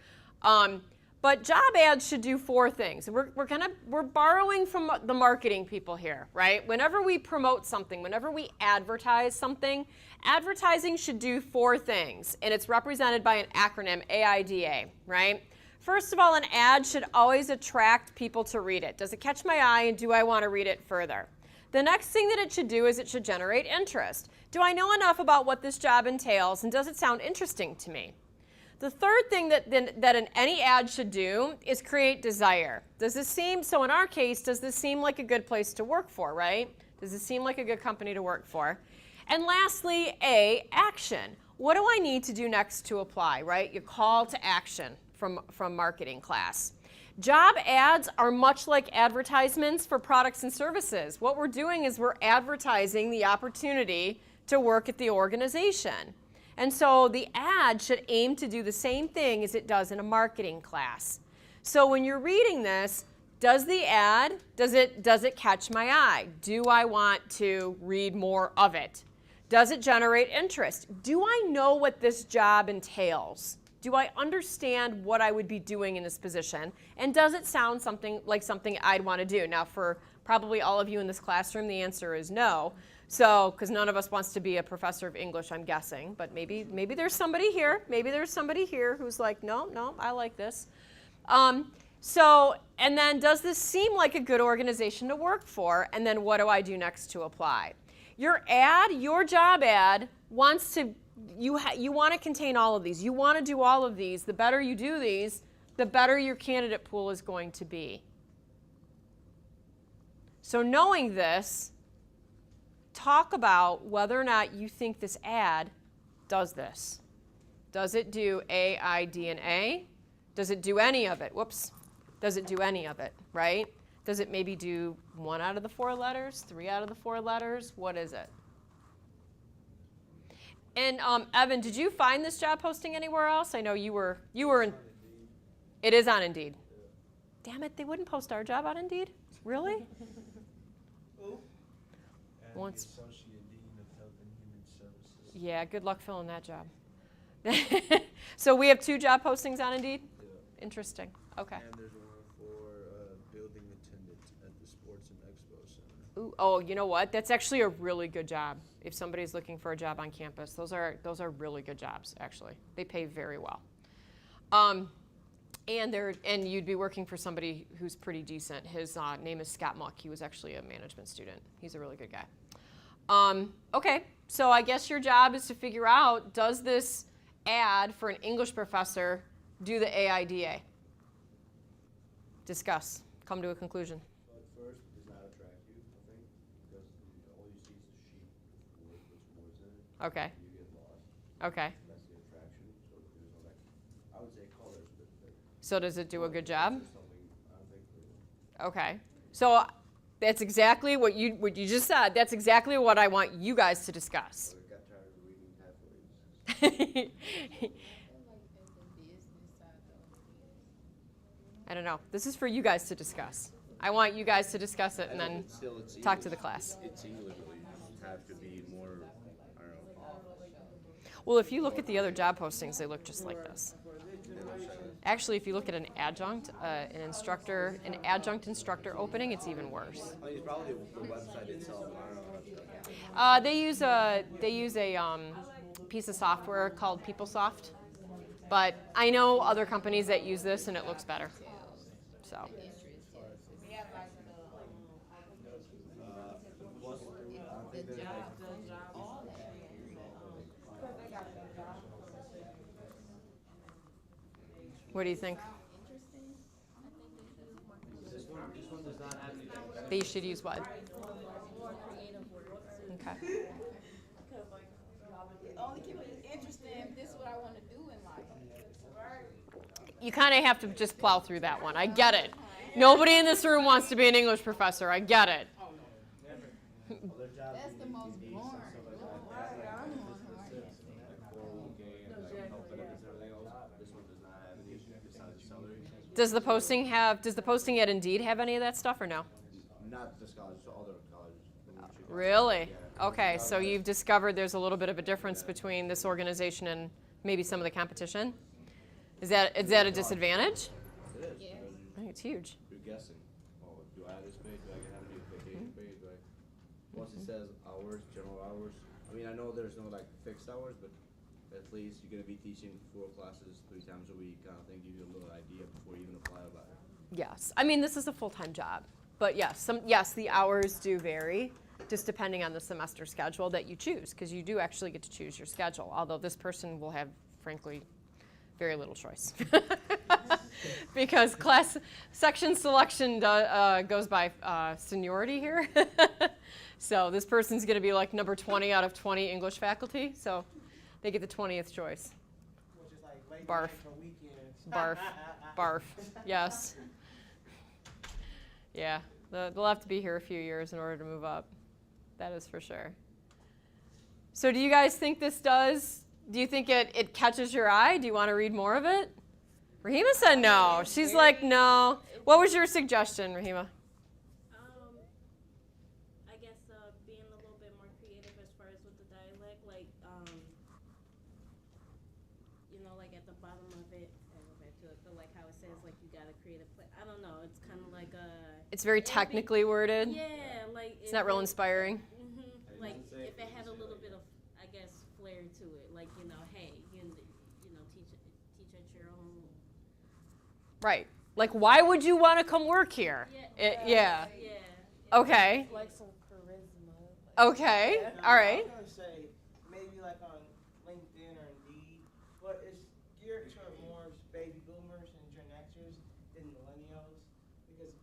But job ads should do 4 things. We're borrowing from the marketing people here, right? Whenever we promote something, whenever we advertise something, advertising should do 4 things, and it's represented by an acronym, AIDA, right? First of all, an ad should always attract people to read it. Does it catch my eye, and do I want to read it further? The next thing that it should do is it should generate interest. Do I know enough about what this job entails, and does it sound interesting to me? The third thing that any ad should do is create desire. Does this seem, so in our case, does this seem like a good place to work for, right? Does this seem like a good company to work for? And lastly, A, action. What do I need to do next to apply, right? Your call to action from marketing class. Job ads are much like advertisements for products and services. What we're doing is we're advertising the opportunity to work at the organization. And so the ad should aim to do the same thing as it does in a marketing class. So when you're reading this, does the ad, does it catch my eye? Do I want to read more of it? Does it generate interest? Do I know what this job entails? Do I understand what I would be doing in this position? And does it sound something like something I'd want to do? Now, for probably all of you in this classroom, the answer is no. So, because none of us wants to be a professor of English, I'm guessing. But maybe there's somebody here. Maybe there's somebody here who's like, no, I like this. And then does this seem like a good organization to work for? And then what do I do next to apply? Your job ad wants to, you want to contain all of these. You want to do all of these. The better you do these, the better your candidate pool is going to be. So knowing this, talk about whether or not you think this ad does this. Does it do A, I, D, and A? Does it do any of it? Whoops. Does it do any of it, right? Does it maybe do 1 out of the 4 letters, 3 out of the 4 letters? What is it? And Evan, did you find this job posting anywhere else? I know you were in. It is on Indeed. Damn it, they wouldn't post our job on Indeed? Really? And Once. the Associate Dean of Health and Human Services. Yeah, good luck filling that job. So we have 2 job postings on Indeed? Yeah. Interesting. Okay. And there's one for building attendant at the Sports and Expo Center. Ooh, oh, you know what? That's actually a really good job. If somebody's looking for a job on campus, those are really good jobs. Actually, they pay very well. And you'd be working for somebody who's pretty decent. His name is Scott Muck. He was actually a management student. He's a really good guy. Okay, so I guess your job is to figure out, does this ad for an English professor do the AIDA? Discuss. Come to a conclusion. So at first, it does not attract you, I think, because all you see is the sheet with what's in it. Okay. You get lost. Okay. That's the attraction. So there's no I would say colors, but So does it do a good job? something I don't think. Okay. So that's exactly what you just said. That's exactly what I want you guys to discuss. I got tired of reading halfways. I don't know. This is for you guys to discuss. I want you guys to discuss it and then Still, it's talk to English. the class. It's English, though. You just have to be more, I don't know. Well, if you look at the other job postings, they look just like this. Actually, if you look at an adjunct instructor opening, it's even worse. I mean, it's probably the website itself. I don't know. They use a piece of software called PeopleSoft, but I know other companies that use this and it looks better. So. What do you think? They should use what? Okay. Only keep it interesting if this is what I want to do in life. You kind of have to just plow through that one. I get it. Nobody in this room wants to be an English professor. I get it. That's the most boring. Does the posting at Indeed have any of that stuff or no? Not this college, other colleges. Really? Okay, so you've discovered there's a little bit of a difference between this organization and maybe some of the competition? Is that a disadvantage? It is. I think it's huge. You're guessing. Oh, do I have this pay? Do I have any vacation pay? Do I? Once it says hours, general hours. I mean, I know there's no like fixed hours, but at least you're gonna be teaching 4 classes 3 times a week, kind of thing. Give you a little idea before you even apply about it. Yes. I mean, this is a full-time job. But yes, the hours do vary just depending on the semester schedule that you choose, because you do actually get to choose your schedule, although this person will have, frankly, very little choice. Because section selection goes by seniority here. So this person's going to be like number 20 out of 20 English faculty, so they get the 20th choice. Which is like late Barf. night for weekends. Barf. Barf. Yes. Yeah. They'll have to be here a few years in order to move up. That is for sure. So do you guys think do you think it catches your eye? Do you want to read more of it? Rahima said no. She's like, no. What was your suggestion, Rahima? I guess being a little bit more creative as far as with the dialect, like, like at the bottom of it, I'll go back to it, but like how it says, like, you gotta create a play. I don't know, it's kind of like It's very technically worded. Yeah, like. It's not real inspiring. Like, if it had a little bit of, I guess, flair to it, like, hey, teach at your own. Right. Like, why would you want to come work here? Yeah. Okay. Like some charisma. Okay. Yeah, All right. I was gonna say maybe like on LinkedIn or Indeed, but it's geared toward more baby boomers and Gen Xers than millennials because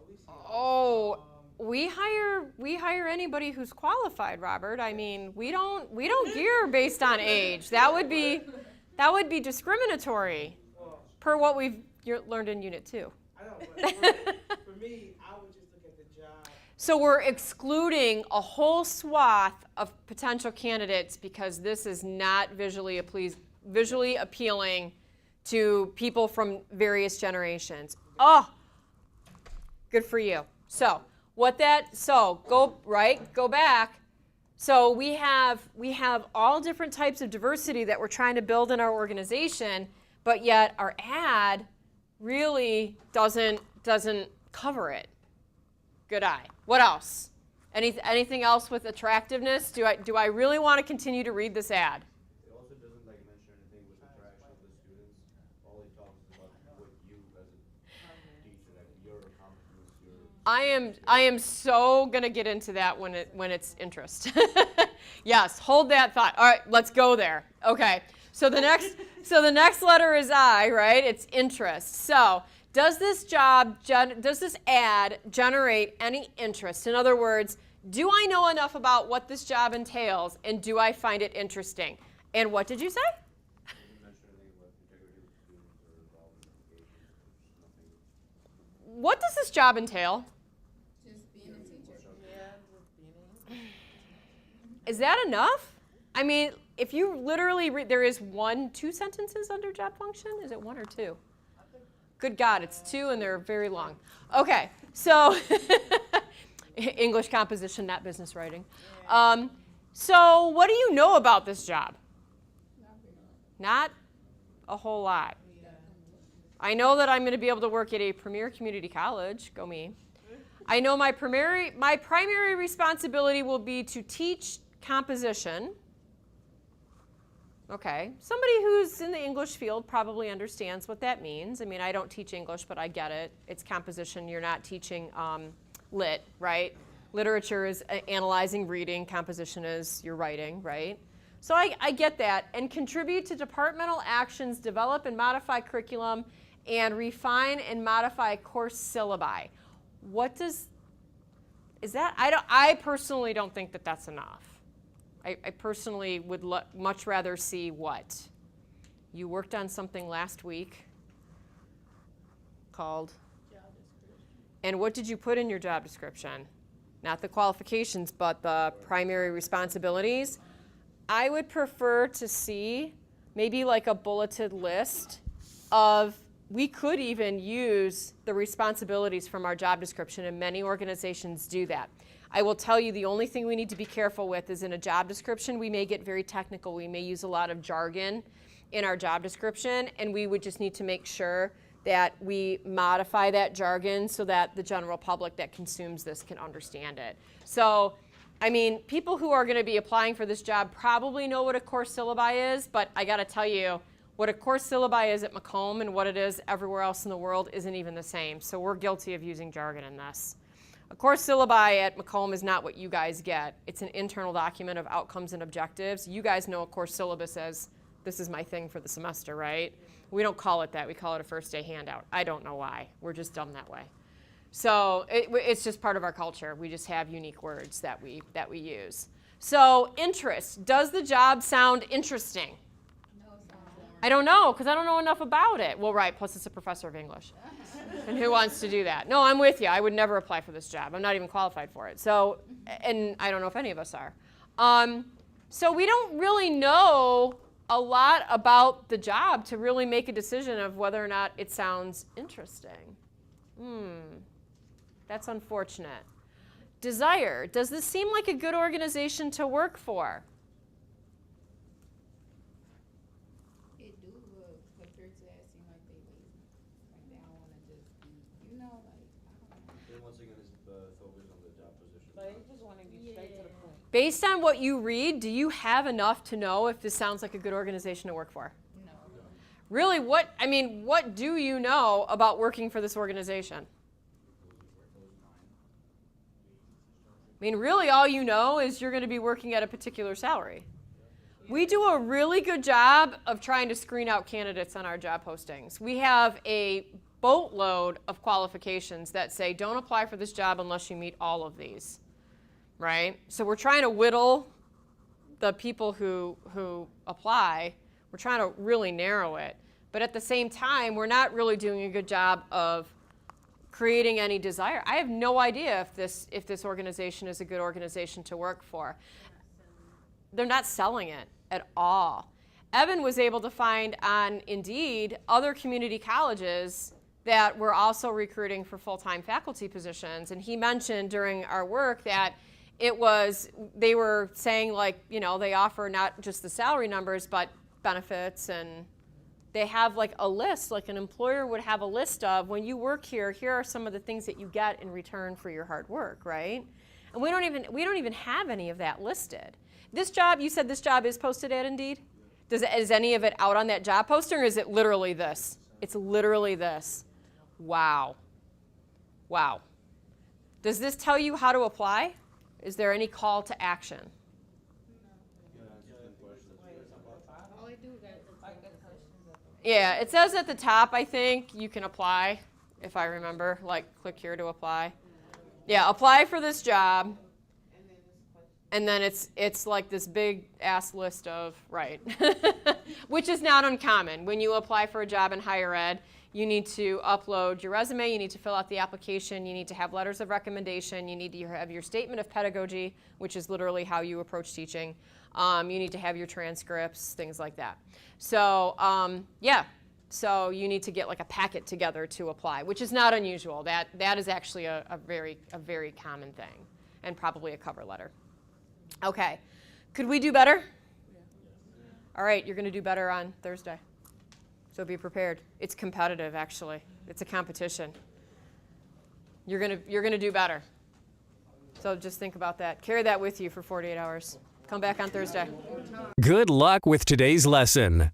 we see. Oh, we hire anybody who's qualified, Robert. I mean, we don't gear based on age. That would be discriminatory, per what we've learned in Unit 2. I know, but for me, I would just look at the job. So we're excluding a whole swath of potential candidates because this is not visually appealing to people from various generations. Oh, good for you. So go back. So we have all different types of diversity that we're trying to build in our organization, but yet our ad really doesn't cover it. Good eye. What else? Anything else with attractiveness? Do I really want to continue to read this ad? It also doesn't mention anything with attraction of the students. All it talks about what you as a teacher, like your accomplishments, I am so gonna get into that when it's interest. Yes, hold that thought. All right, let's go there. Okay. So the next letter is I, right? It's interest. So does this ad generate any interest? In other words, do I know enough about what this job entails, and do I find it interesting? And what did you say? What does this job entail? Just being a teacher. Is that enough? I mean, if you literally read, there is 2 sentences under job function. Is it 1 or 2? Good God, it's 2 and they're very long. Okay, so English composition, not business writing. So what do you know about this job? Not a whole lot. I know that I'm going to be able to work at a premier community college. Go me. I know my primary responsibility will be to teach composition. Okay, somebody who's in the English field probably understands what that means. I mean, I don't teach English, but I get it. It's composition. You're not teaching lit, right? Literature is analyzing reading. Composition is your writing, right? So I get that. And contribute to departmental actions, develop and modify curriculum, and refine and modify course syllabi. What is that? I personally don't think that that's enough. I personally would much rather see what? You worked on something last week called? Job description. And what did you put in your job description? Not the qualifications, but the primary responsibilities. I would prefer to see maybe like a bulleted list of, we could even use the responsibilities from our job description, and many organizations do that. I will tell you the only thing we need to be careful with is in a job description, we may get very technical. We may use a lot of jargon in our job description, and we would just need to make sure that we modify that jargon so that the general public that consumes this can understand it. So, I mean, people who are going to be applying for this job probably know what a course syllabi is, but I got to tell you, what a course syllabi is at Macomb and what it is everywhere else in the world isn't even the same. So we're guilty of using jargon in this. A course syllabi at Macomb is not what you guys get. It's an internal document of outcomes and objectives. You guys know a course syllabus as, this is my thing for the semester, right? We don't call it that. We call it a first day handout. I don't know why. We're just done that way. So it's just part of our culture. We just have unique words that we use. So interest. Does the job sound interesting? No, it's not. I don't know, because I don't know enough about it. Well, right, plus it's a professor of English. And who wants to do that? No, I'm with you. I would never apply for this job. I'm not even qualified for it. So, and I don't know if any of us are. So we don't really know a lot about the job to really make a decision of whether or not it sounds interesting. That's unfortunate. Desire. Does this seem like a good organization to work for? It do, but compared to that, it seem like they lazy. Like they don't want to just be, you know, like, I don't know. Then once again, it's focused on the job position. But they just want to get straight to the point. Based on what you read, do you have enough to know if this sounds like a good organization to work for? No. Really, what do you know about working for this organization? I mean, really all you know is you're going to be working at a particular salary. We do a really good job of trying to screen out candidates on our job postings. We have a boatload of qualifications that say don't apply for this job unless you meet all of these, right? So we're trying to whittle the people who apply. We're trying to really narrow it. But at the same time, we're not really doing a good job of creating any desire. I have no idea if this organization is a good organization to work for. They're not selling it at all. Evan was able to find on Indeed other community colleges that were also recruiting for full-time faculty positions, and he mentioned during our work that they were saying, like, you know, they offer not just the salary numbers but benefits, and they have like a list, like an employer would have a list of, when you work here are some of the things that you get in return for your hard work, right? And we don't even have any of that listed. This job, you said this job is posted at Indeed? Is any of it out on that job posting, or is it literally this? It's literally this. Wow. Wow. Does this tell you how to apply? Is there any call to action? All they do is Yeah, it says at the top, I think, you can apply, if I remember, like click here to apply. Yeah, apply for this job. And then it's like this big ass list of, right, which is not uncommon. When you apply for a job in higher ed, you need to upload your resume, you need to fill out the application, you need to have letters of recommendation, you need to have your statement of pedagogy, which is literally how you approach teaching. You need to have your transcripts, things like that. So, yeah. So you need to get like a packet together to apply, which is not unusual. That is actually a very common thing, and probably a cover letter. Okay, could we do better? All right, you're going to do better on Thursday. So be prepared. It's competitive, actually. It's a competition. You're gonna do better. So just think about that. Carry that with you for 48 hours. Come back on Thursday. Good luck with today's lesson.